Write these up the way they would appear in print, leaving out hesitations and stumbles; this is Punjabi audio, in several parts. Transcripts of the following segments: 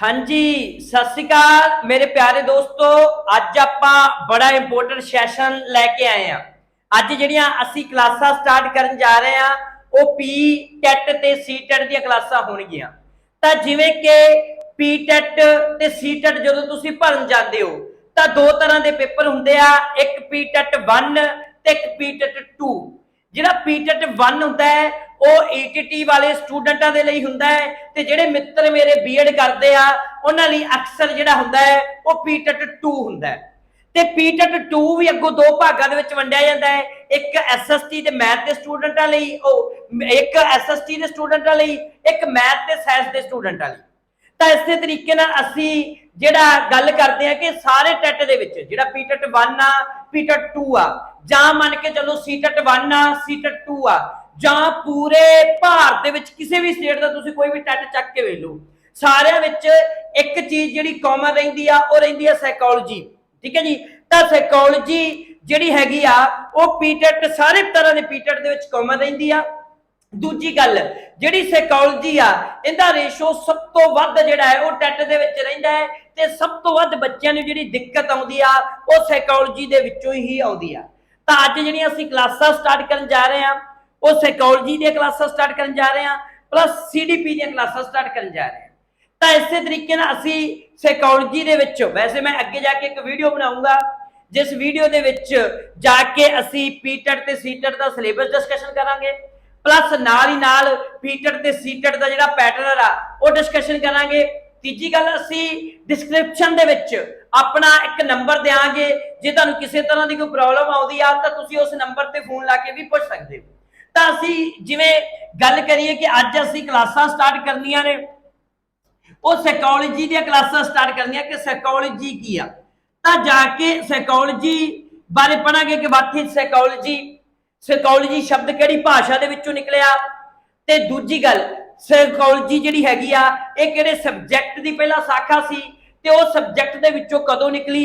हाँ जी, सत श्री अकाल मेरे प्यारे दोस्तों। अज आपां बड़ा इंपोर्टेंट सैशन लैके आए हैं। अज जिहड़ियां असीं क्लासां स्टार्ट करन जा रहे हैं वो पी टैट ते सी टैट दी क्लासां होणगियां। तां जिवें कि पी टैट ते सी टैट जदों तुसीं भरन जांदे हो तां दो तरह के पेपर हुंदे आ, एक पी टैट 1 ते एक पी टैट 2। जिहड़ा पी टैट 1 हुंदा है वो ईटीटी वाले स्टूडेंटां दे लई हुंदा है ते जिहड़े मित्र मेरे बीएड करदे आ उन्हां लई अक्सर जिहड़ा हुंदा है वो पी टैट 2 हुंदा है। ते पी टैट 2 भी अगों दो भागां दे विच वंडिया जांदा है, एक एसएसटी ते मैथ दे स्टूडेंटां लई, एक एसएसटी दे स्टूडेंटां लई, एक मैथ ते साइंस दे स्टूडेंटां लई। ਤਾਂ ਇਸੇ ਤਰੀਕੇ ਨਾਲ ਅਸੀਂ ਜਿਹੜਾ ਗੱਲ ਕਰਦੇ ਆ ਕਿ ਸਾਰੇ ਟੈਟ ਦੇ ਵਿੱਚ ਜਿਹੜਾ ਪੀਟੈਟ 1 ਆ ਪੀਟੈਟ 2 ਆ ਜਾਂ ਮੰਨ ਕੇ ਚੱਲੋ ਸੀਟੈਟ 1 ਆ ਸੀਟੈਟ 2 ਆ ਜਾਂ ਪੂਰੇ ਭਾਰਤ ਦੇ ਵਿੱਚ ਕਿਸੇ ਵੀ ਸਟੇਟ ਦਾ ਤੁਸੀਂ ਕੋਈ ਵੀ ਟੈਟ ਚੱਕ ਕੇ ਵੇਖ ਲਓ, ਸਾਰਿਆਂ ਵਿੱਚ ਇੱਕ ਚੀਜ਼ ਜਿਹੜੀ ਕਾਮਨ ਰਹਿੰਦੀ ਆ ਉਹ ਰਹਿੰਦੀ ਆ ਸਾਈਕੋਲੋਜੀ। ਠੀਕ ਹੈ ਜੀ, ਤਾਂ ਸਾਈਕੋਲੋਜੀ ਜਿਹੜੀ ਹੈਗੀ ਆ ਉਹ ਪੀਟੈਟ ਸਾਰੇ ਤਰ੍ਹਾਂ ਦੇ ਪੀਟੈਟ ਦੇ ਵਿੱਚ ਕਾਮਨ ਰਹਿੰਦੀ ਆ। दूजी गल जिहड़ी साइकोलॉजी आ इहदा रेशो सब तो वध जिहड़ा है वो टैट दे विच रहिंदा है ते सब तो वध बच्चिआं नूं जिहड़ी दिक्कत आउंदी आ वो साइकोलॉजी दे विचों ही आउंदी आ। तां अज जिहड़ियां असीं क्लासां स्टार्ट करन जा रहे हां वो साइकोलॉजी दी क्लासां स्टार्ट करन जा रहे हां प्लस सीडीपी दी क्लासां स्टार्ट करन जा रहे हां। तां इसे तरीके नाल असीं साइकोलॉजी दे विच वैसे मैं अगे जाके एक वीडियो बनाऊंगा जिस वीडियो दे विच जाके असीं पीटेट ते सीटेट दा सिलेबस डिस्कशन करांगे प्लस नाल ही नाल पीटेट ते सीटेट दा जिहड़ा पैटर्न आ वो डिस्कशन करांगे। तीजी गल असीं डिस्क्रिप्शन दे विच अपना एक नंबर देंगे, जे तुहानूं किसी तरह की कोई प्रॉब्लम आउंदी आ तां तुसीं उस नंबर ते फोन ला के भी पुछ सकदे हो। तां असीं जिवें गल करिए कि अज असीं क्लासां स्टार्ट करनियां ने वो साइकोलॉजी दी क्लासां स्टार्ट करनियां कि साइकोलॉजी की आ, तां जाके साइकोलॉजी बारे पढ़ांगे कि व्हाट इज साइकोलॉजी, साइकोलॉजी शब्द किहड़ी भाषा दे विचों निकलिया, ते दूजी गल साइकोलॉजी जिहड़ी हैगी आ इह किहड़े सबजैक्ट दी पहला शाखा सी ते उह सबजैक्ट दे विचों कदों निकली।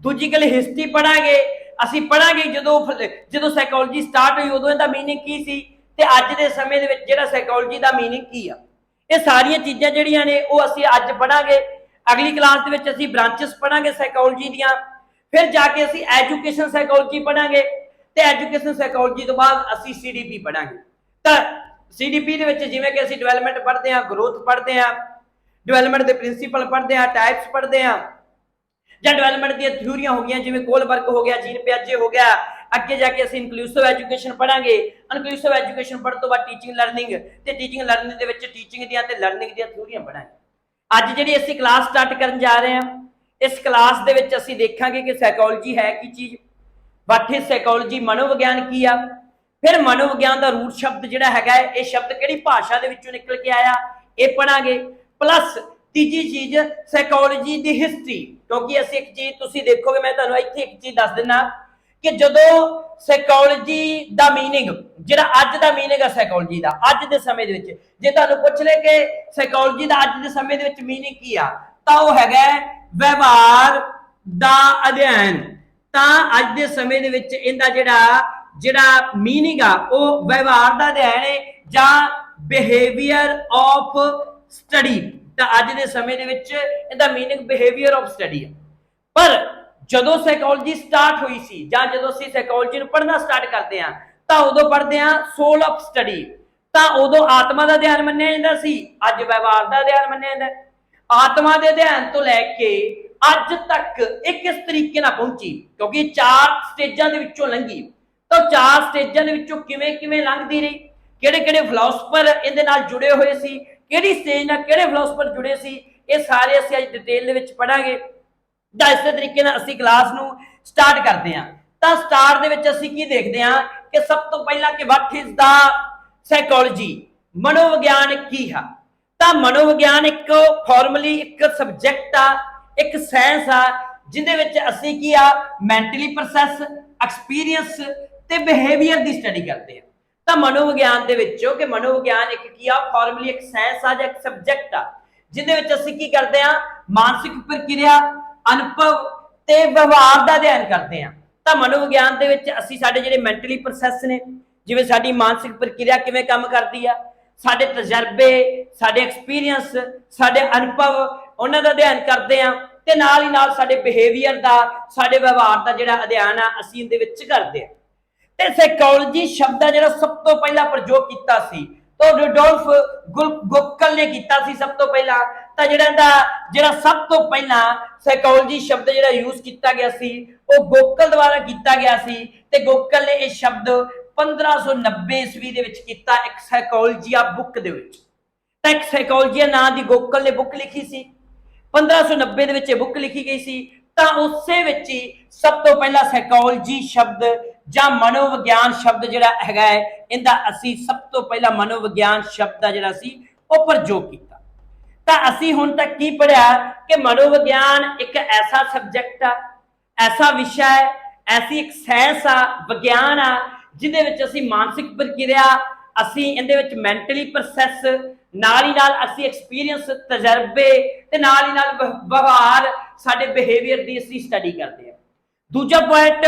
दूजी गल हिस्ट्री पढ़ांगे, असीं पढ़ांगे जदों साइकोलॉजी स्टार्ट हुई उदों इहदा मीनिंग की सी ते अज दे समय दे विच जिहड़ा साइकोलॉजी दा मीनिंग की आ। इह सारियां चीज़ां जिहड़ियां ने ओह असीं अज पढ़ांगे। अगली क्लास दे विच असीं ब्रांचेस पढ़ांगे साइकोलॉजी दियां, फिर जाके असीं एजुकेशन साइकोलॉजी पढ़ांगे ते एजुकेशन साइकोलॉजी तो बाद असीं सीडीपी पढ़ांगे। तां सीडीपी दे विच जिवें कि असीं डिवेलपमेंट पढ़दे हां, ग्रोथ पढ़दे हां, डिवेलपमेंट दे प्रिंसीपल पढ़दे हां, टाइप्स पढ़दे हां जां डिवेलपमेंट दी थ्योरीआं हो गईयां जिवें कोलबर्ग हो गया, जीन पियाजे हो गया। अगे जाके असीं इनक्लूसिव एजुकेशन पढ़ांगे। इनक्लूसिव एजुकेशन पढ़न तो बाद टीचिंग लर्निंग ते teaching learning they which teaching दियां ते लर्निंग दियां थ्योरीआं पढ़ांगे। अज जिहड़ी असीं क्लास स्टार्ट करन जा रहे हां इस क्लास दे विच असीं देखांगे कि साइकोलॉजी है की चीज़, व्हाट इज साइकोलॉजी, मनोविग्यान की आ, फिर मनोविग्यान का रूट शब्द जिहड़ा हैगा ये शब्द किहड़ी भाषा दे विचों निकल के आया ये पढ़ांगे। प्लस तीजी चीज साइकोलॉजी दी हिस्ट्री, क्योंकि असीं एक चीज तुसीं देखोगे मैं तुहानूं इत्थे एक चीज दस दिना कि जदों साइकोलॉजी दा मीनिंग जिहड़ा अज दा मीनिंग है साइकोलॉजी दा अज दे समय दे विच जे तुहानूं पुछ ले कि साइकोलॉजी दा अज दे समय दे विच मीनिंग की आ तां ओह हैगा व्यवहार दा अध्ययन। तां अज दे समय दे विच इहदा जिहड़ा मीनिंग आ ओह व्यवहार दा अध्ययन है जां बिहेवियर ऑफ स्टडी। तां अज दे समय दे विच इहदा मीनिंग बिहेवियर ऑफ स्टडी है। पर जदों साइकोलॉजी स्टार्ट हुई सी जां जदों असीं साइकोलॉजी नूं पढ़ना स्टार्ट करदे हां तां उदों पढ़दे हां सोल ऑफ स्टडी, तां उदों आत्मा दा अध्ययन मन्निया जांदा सी, अज व्यवहार दा अध्ययन मन्निया जांदा। आत्मा दे अध्ययन तो लैके अज तक एक किस तरीके नाल पहुंची, क्योंकि 4 स्टेजां दे विचों लंघी, तो 4 स्टेजां दे विचों किवें किवें लंघदी रही, किहड़े-किहड़े फिलोसफर इहदे नाल जुड़े होए सी, किहड़ी स्टेज नाल किहड़े फिलोसफर जुड़े सी, ये सारे असीं अज डिटेल दे विच पढ़ांगे। तां इस तरीके नाल असीं क्लास नूं स्टार्ट करदे हां। तां स्टार्ट दे विच असीं की देखदे हां कि सब तो पहला कि व्हाट इज द साइकोलॉजी, मनोविग्यान की है। तां मनोविग्यान एक फॉर्मली एक सबजैक्ट आ, एक साइंस आ जिहदे विच असीं की आ मैंटली प्रोसैस, एक्सपीरियंस ते बिहेवियर दी स्टडी करदे हां। तां मनोविग्यान दे विचों कि मनोविग्यान एक की आ फॉर्मली एक साइंस आ जां एक सबजैक्ट आ जिहदे विच असीं की करदे हां मानसिक प्रक्रिया, अनुभव ते व्यवहार दा अध्ययन करदे हां। तां मनोविग्यान दे विच असीं साडे जिहड़े मैंटली प्रोसैस ने जिवें साडी मानसिक प्रक्रिया किवें काम करदी आ, साडे तजर्बे, साडे एक्सपीरियंस, साडे अनुभव ਉਹਨਾਂ ਦਾ ਅਧਿਐਨ ਕਰਦੇ ਆ ਤੇ ਨਾਲ ਹੀ ਨਾਲ ਸਾਡੇ ਬਿਹੇਵੀਅਰ ਦਾ, ਸਾਡੇ ਵਿਵਹਾਰ ਦਾ ਜਿਹੜਾ ਅਧਿਐਨ ਆ ਅਸੀਂ ਇਹਦੇ ਵਿੱਚ ਕਰਦੇ ਆ। ਤੇ ਸਾਈਕੋਲੋਜੀ ਸ਼ਬਦ ਆ ਜਿਹੜਾ ਸਭ ਤੋਂ ਪਹਿਲਾਂ ਪ੍ਰਯੋਗ ਕੀਤਾ ਸੀ तो रुडोल्फ गोकल ने किया सी सब तो पहला। तो ਜਿਹੜਾ सब तो पहला साइकोलॉजी शब्द ਜਿਹੜਾ यूज किया गया सी वो गोकल द्वारा किया गया सी ते गोकल ने यह शब्द 1590 ईस्वी ਦੇ ਵਿੱਚ ਕੀਤਾ ਇੱਕ ਸਾਈਕੋਲੋਜੀਆ बुक ਦੇ ਵਿੱਚ। ਤਾਂ ਇੱਕ ਸਾਈਕੋਲੋਜੀਆ ਨਾਂ ਦੀ गोकल ने बुक लिखी सी 1590 ਦੇ ਵਿੱਚ ਇਹ बुक लिखी गई सी। ਤਾਂ ਉਸੇ ਵਿੱਚ ਹੀ ਸਭ ਤੋਂ ਪਹਿਲਾ ਸਾਈਕੋਲੋਜੀ शब्द ਜਾਂ ਮਨੋਵਿਗਿਆਨ ਸ਼ਬਦ ਜਿਹੜਾ ਹੈਗਾ ਇਹਦਾ ਅਸੀਂ ਸਭ ਤੋਂ ਪਹਿਲਾਂ ਮਨੋਵਿਗਿਆਨ ਸ਼ਬਦ ਦਾ ਜਿਹੜਾ ਸੀ ਉਹ ਪ੍ਰਯੋਗ ਕੀਤਾ। ਤਾਂ ਅਸੀਂ ਹੁਣ ਤੱਕ ਕੀ ਪੜਿਆ ਕਿ ਮਨੋਵਿਗਿਆਨ ਇੱਕ ਐਸਾ ਸਬਜੈਕਟ ਆ, ਐਸਾ ਵਿਸ਼ਾ ਹੈ, ਐਸੀ ਇੱਕ ਸਾਇੰਸ ਆ, ਵਿਗਿਆਨ ਆ ਜਿਹਦੇ ਵਿੱਚ ਅਸੀਂ ਮਾਨਸਿਕ ਪ੍ਰਕਿਰਿਆ, ਅਸੀਂ ਇਹਦੇ ਵਿੱਚ ਮੈਂਟਲੀ ਪ੍ਰੋਸੈਸ, ਨਾਲ ਹੀ ਨਾਲ ਅਸੀਂ ਐਕਸਪੀਰੀਅੰਸ, ਤਜਰਬੇ ਤੇ ਨਾਲ ਹੀ ਨਾਲ ਵਿਵਹਾਰ, ਸਾਡੇ ਬਿਹੇਵੀਅਰ ਦੀ ਅਸੀਂ ਸਟੱਡੀ ਕਰਦੇ ਹਾਂ। ਦੂਜਾ ਪੁਆਇੰਟ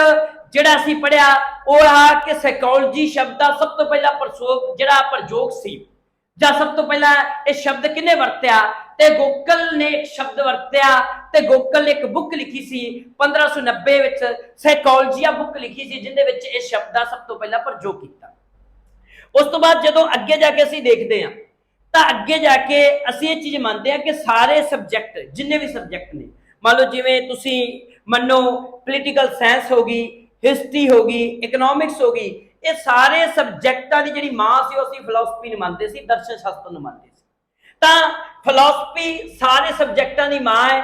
ਜਿਹੜਾ ਅਸੀਂ ਪੜਿਆ ਉਹ ਆ ਕਿ ਸਾਈਕੋਲੋਜੀ ਸ਼ਬਦ ਦਾ ਸਭ ਤੋਂ ਪਹਿਲਾ ਪ੍ਰਯੋਗ ਸੀ ਜਾਂ ਸਭ ਤੋਂ ਪਹਿਲਾਂ ਇਹ ਸ਼ਬਦ ਕਿਹਨੇ ਵਰਤਿਆ ਤੇ ਗੋਕਲ ਨੇ ਇੱਕ ਸ਼ਬਦ ਵਰਤਿਆ ਤੇ ਗੋਕਲ ਨੇ ਇੱਕ ਬੁੱਕ ਲਿਖੀ ਸੀ 1590 ਵਿੱਚ, ਸਾਈਕੋਲੋਜੀਆ ਬੁੱਕ ਲਿਖੀ ਸੀ ਜਿਹਦੇ ਵਿੱਚ ਇਹ ਸ਼ਬਦ ਦਾ ਸਭ ਤੋਂ ਪਹਿਲਾਂ ਪ੍ਰਯੋਗ ਕੀਤਾ। ਉਸ ਤੋਂ ਬਾਅਦ ਜਦੋਂ ਅੱਗੇ ਜਾ ਕੇ ਅਸੀਂ ਦੇਖਦੇ ਹਾਂ ਤਾਂ ਅੱਗੇ ਜਾ ਕੇ ਅਸੀਂ ਇਹ ਚੀਜ਼ ਮੰਨਦੇ ਹਾਂ ਕਿ ਸਾਰੇ ਸਬਜੈਕਟ, ਜਿੰਨੇ ਵੀ ਸਬਜੈਕਟ ਨੇ, ਮੰਨ ਲਓ ਜਿਵੇਂ ਤੁਸੀਂ ਮੰਨੋ ਪੋਲੀਟੀਕਲ ਸਾਇੰਸ ਹੋ ਗਈ, ਹਿਸਟਰੀ ਹੋ ਗਈ, ਇਕਨੋਮਿਕਸ ਹੋ ਗਈ, ਇਹ ਸਾਰੇ ਸਬਜੈਕਟਾਂ ਦੀ ਜਿਹੜੀ ਮਾਂ ਸੀ ਉਹ ਅਸੀਂ ਫਿਲਾਸਫੀ ਨੂੰ ਮੰਨਦੇ ਸੀ, ਦਰਸ਼ਨ ਸ਼ਾਸਤਰ ਨੂੰ ਮੰਨਦੇ ਸੀ। ਤਾਂ ਫਿਲਾਸਫੀ ਸਾਰੇ ਸਬਜੈਕਟਾਂ ਦੀ ਮਾਂ ਹੈ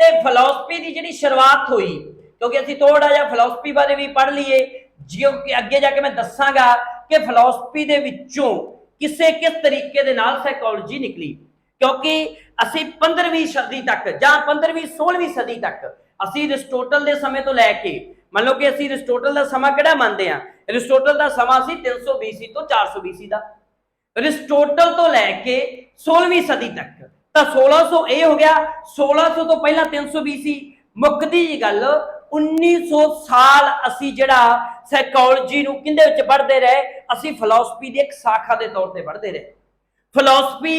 ਤੇ ਫਿਲਾਸਫੀ ਦੀ ਜਿਹੜੀ ਸ਼ੁਰੂਆਤ ਹੋਈ, ਕਿਉਂਕਿ ਅਸੀਂ ਥੋੜਾ ਜਿਹਾ ਫਿਲਾਸਫੀ ਬਾਰੇ ਵੀ ਪੜ੍ਹ ਲਈਏ, ਜਿਉਂ ਕਿ ਅੱਗੇ ਜਾ ਕੇ ਮੈਂ ਦੱਸਾਂਗਾ ਕਿ ਫਿਲਾਸਫੀ ਦੇ ਵਿੱਚੋਂ किस तरीके दे नाल साइकोलॉजी निकली, क्योंकि असी 15वीं सदी तक जां 15वीं 16वीं सदी तक असी अरिस्टोटल दे समय तो लैके, मान लो कि असी अरिस्टोटल दा समा किहड़ा मानदे आ, अरिस्टोटल दा समा सी 300 BC तो 400 BC दा, अरिस्टोटल तो लैके 16वीं सदी तक। तां 1600 ये हो गया, 1600 तो पहला 300 BC मुक्कदी जी गल 1900 साल असी जिहड़ा साइकोलॉजी नूं किंदे विच पढ़दे रहे, असी फिलासफी दी एक शाखा दे तौर ते पढ़दे रहे। फिलासफी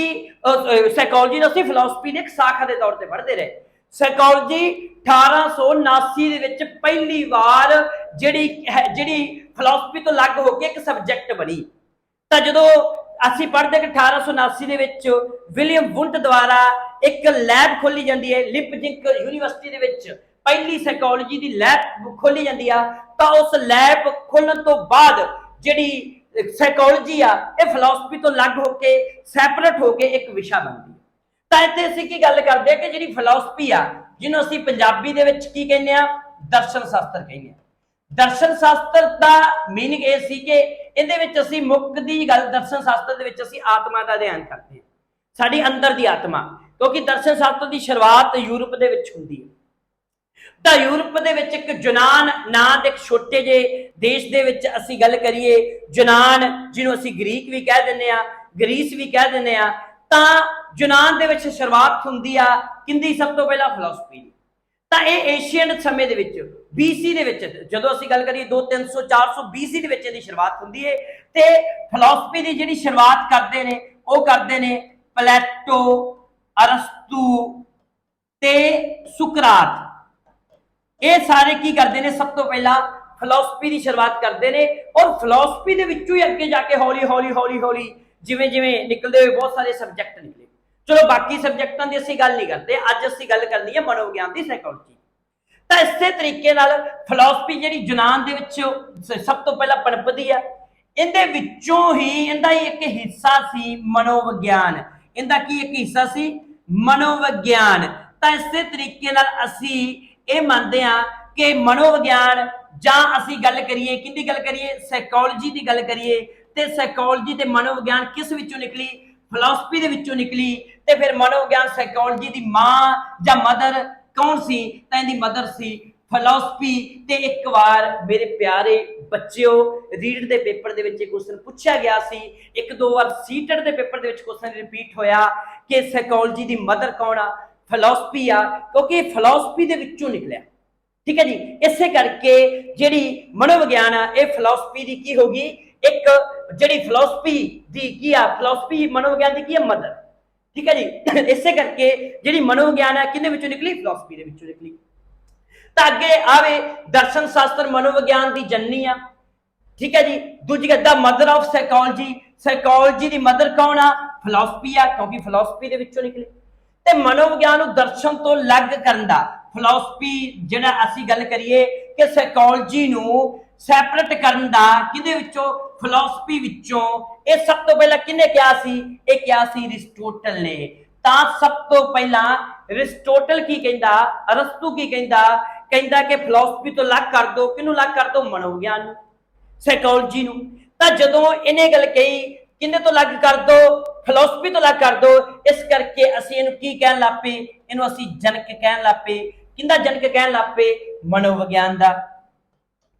साइकोलॉजी नूं असी फिलासफी दी एक शाखा दे तौर ते पढ़दे रहे। साइकोलॉजी 1879 दे विच पहली बार जिहड़ी फिलासफी तो अलग होके एक सब्जैक्ट बनी। तां जदों असी पढ़दे कि 1879 दे विच विलियम वुंट द्वारा एक लैब खोली जाती है, लिपजिंक यूनीवर्सिटी दे विच पहली साइकोलॉजी की लैब खोली जाती है। तो उस लैब खोलने तो बाद जिहड़ी साइकोलॉजी आ ये फिलासफी तो अलग होके सैपरेट होके एक विषय बनती है। तो इत्थे असीं की गल करदे हां कि जिहड़ी फिलासफी आ जिन्हों असीं पंजाबी दे विच की कहने आ, दर्शन शास्त्र कहने आ। दर्शन शास्त्र दा मीनिंग ये सी कि इहदे विच असीं मुक्ख दी गल दर्शन शास्त्र दे विच असीं आत्मा दा अध्ययन करदे हां, साडी अंदर दी आत्मा, क्योंकि दर्शन शास्त्र की शुरुआत यूरोप दे विच हुंदी है। ਤਾਂ यूरोप ਦੇ ਵਿੱਚ ਇੱਕ ਜੁਨਾਨ ਨਾਂ ਦੇ ਇੱਕ ਛੋਟੇ ਜਿਹੇ ਦੇਸ਼ ਦੇ ਵਿੱਚ ਅਸੀਂ ਗੱਲ ਕਰੀਏ, ਜੁਨਾਨ ਜਿਹਨੂੰ ਅਸੀਂ ਗ੍ਰੀਕ ਵੀ ਕਹਿ ਦਿੰਦੇ ਆ, ਗ੍ਰੀਸ ਵੀ ਕਹਿ ਦਿੰਦੇ ਆ, ਤਾਂ ਜੁਨਾਨ ਦੇ ਵਿੱਚ ਸ਼ੁਰੂਆਤ ਹੁੰਦੀ ਆ ਕਿੰਦੀ ਸਭ ਤੋਂ ਪਹਿਲਾਂ ਫਿਲਾਸਫੀ ਦੀ। ਤਾਂ ਇਹ ਏਸ਼ੀਅਨ ਸਮੇਂ ਦੇ ਵਿੱਚ BC ਦੇ ਵਿੱਚ ਜਦੋਂ ਅਸੀਂ ਗੱਲ ਕਰੀਏ 200-300 400 BC ਦੇ ਵਿੱਚ ਇਹਦੀ ਸ਼ੁਰੂਆਤ ਹੁੰਦੀ ਹੈ। ਤੇ ਫਿਲਾਸਫੀ ਦੀ ਜਿਹੜੀ ਸ਼ੁਰੂਆਤ ਕਰਦੇ ਨੇ ਉਹ ਕਰਦੇ ਨੇ ਪਲੈਟੋ, ਅਰਸਤੂ ਤੇ ਸੁਕਰਾਤ। ये सारे की करते हैं, सब तो पहला फिलासफी की शुरुआत करते हैं और फिलासफी के विचों ही अगे जाके हौली हौली हौली हौली जिवें जिवें निकलते हुए बहुत सारे सबजैक्ट निकले। चलो बाकी सबजैक्टां की असीं गल नहीं करते, अज असीं गल करनी है मनोविज्ञान की, साइकोलॉजी। तो इस तरीके नाल फिलासफी जिहड़ी यूनान दे विच सब तो पहला पनपदी है, इहदे विचों ही इहदा एक हिस्सा सी मनोविज्ञान। इहदा की एक हिस्सा सी मनोविज्ञान। तो इस तरीके नाल असीं ਇਹ ਮੰਨਦੇ ਆ ਕਿ ਮਨੋਵਿਗਿਆਨ ਜਾਂ ਅਸੀਂ ਗੱਲ ਕਰੀਏ ਕਿਹਦੀ ਗੱਲ ਕਰੀਏ, ਸਾਈਕੋਲੋਜੀ ਦੀ ਗੱਲ ਕਰੀਏ, ਤੇ ਸਾਈਕੋਲੋਜੀ ਤੇ ਮਨੋਵਿਗਿਆਨ ਕਿਸ ਵਿੱਚੋਂ ਨਿਕਲੀ, ਫਿਲਾਸਫੀ ਦੇ ਵਿੱਚੋਂ ਨਿਕਲੀ। ਤੇ ਫਿਰ ਮਨੋਵਿਗਿਆਨ ਸਾਈਕੋਲੋਜੀ ਦੀ ਮਾਂ ਜਾਂ ਮਦਰ ਕੌਣ ਸੀ, ਤਾਂ ਇਹਦੀ ਮਦਰ ਸੀ ਫਿਲਾਸਫੀ। ਤੇ ਇੱਕ ਵਾਰ ਮੇਰੇ ਪਿਆਰੇ ਬੱਚਿਓ ਰੀਡ ਦੇ ਪੇਪਰ ਦੇ ਵਿੱਚ ਇਹ ਕੁਐਸਚਨ ਪੁੱਛਿਆ ਗਿਆ ਸੀ, ਇੱਕ ਦੋ ਵਾਰ ਸੀਟਡ ਦੇ ਪੇਪਰ ਦੇ ਵਿੱਚ ਕੁਐਸਚਨ ਰਿਪੀਟ ਹੋਇਆ ਕਿ ਸਾਈਕੋਲੋਜੀ ਦੀ ਮਦਰ ਕੌਣ ਆ, फिलासफी आ, क्योंकि फिलासफी दे विचों निकलिया। ठीक है जी, इसे करके जिहड़ी मनोविज्ञान आ ये फिलासफी दी की होगी, एक जिहड़ी फिलासफी दी की आ, फिलासफी मनोविज्ञान दी की है मदर। ठीक है जी। इसे करके जी मनोविज्ञान है किहदे विचों निकली, फिलोसफी दे विचों निकली। तो अगे आवे दर्शन शास्त्र मनोविज्ञान की जननी आ, ठीक है जी। दूजी the mother of psychology, psychology की मदर कौन आ, फिलोसफी आ, क्योंकि फिलोसफी दे विचों निकली। ते मनोविज्ञान नूं दर्शन तो अलग करन दा फिलोसफी जिहड़ा असीं गल करिए कि साइकोलॉजी नूं सैपरेट करन दा किहदे विचों, फिलोसफी विचों, ये सब तो पहला किहने कहा सी, ये कहा सी अरिस्टोटल ने। तां सब तो पहला अरिस्टोटल की कहंदा, अरस्तु की कहंदा, कहंदा कि फिलोसफी तो अलग कर दो, किहनूं अलग कर दो, मनोविज्ञान नूं, साइकोलॉजी नूं। तां जदों इहने गल कही किहदे तो अलग कर दो, फिलोसफी तो अलग कर दो, इस करके असीं इहनूं की कहण लग पे, इहनूं असीं जनक कहण लग पे। किहदा जनक कहण लग पे, मनोविज्ञान दा,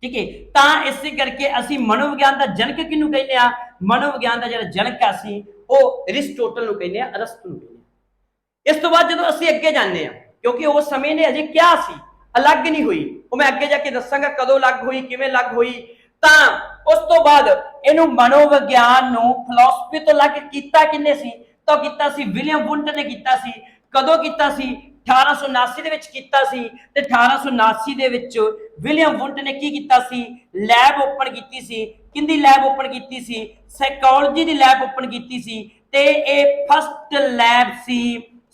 ठीक है। तां इस करके असीं मनोविज्ञान दा जनक किहनूं कहने आ, मनोविज्ञान दा जिहड़ा जनक असीं ओह अरिस्टोटल नूं कहने आ, अरस्तु नूं कहने आ। इस तो बाद जदों असीं अगे जांदे आ, क्योंकि उस समय ने अजे क्या सी, अलग नहीं हुई, वो मैं अगे जाके दसांगा कदों अलग हुई, किवें अलग हुई। तां उस तो बाद इहनूं मनोविज्ञान नूं फिलोसफी तो अलग कीता किन्ने सी, तो कीता सी विलियम वुंट ने कीता सी। कदों कीता सी, 1879 ਦੇ ਵਿੱਚ ਕੀਤਾ ਸੀ। ਤੇ 1879 ਦੇ ਵਿੱਚ ਵਿਲੀਅਮ ਵੁੰਟ ਨੇ ਕੀ ਕੀਤਾ ਸੀ, ਲੈਬ ਓਪਨ ਕੀਤੀ ਸੀ। ਕਿੰਦੀ ਲੈਬ ਓਪਨ ਕੀਤੀ ਸੀ, ਸਾਈਕੋਲੋਜੀ ਦੀ ਲੈਬ ਓਪਨ ਕੀਤੀ ਸੀ। ਤੇ ਇਹ ਫਸਟ ਲੈਬ ਸੀ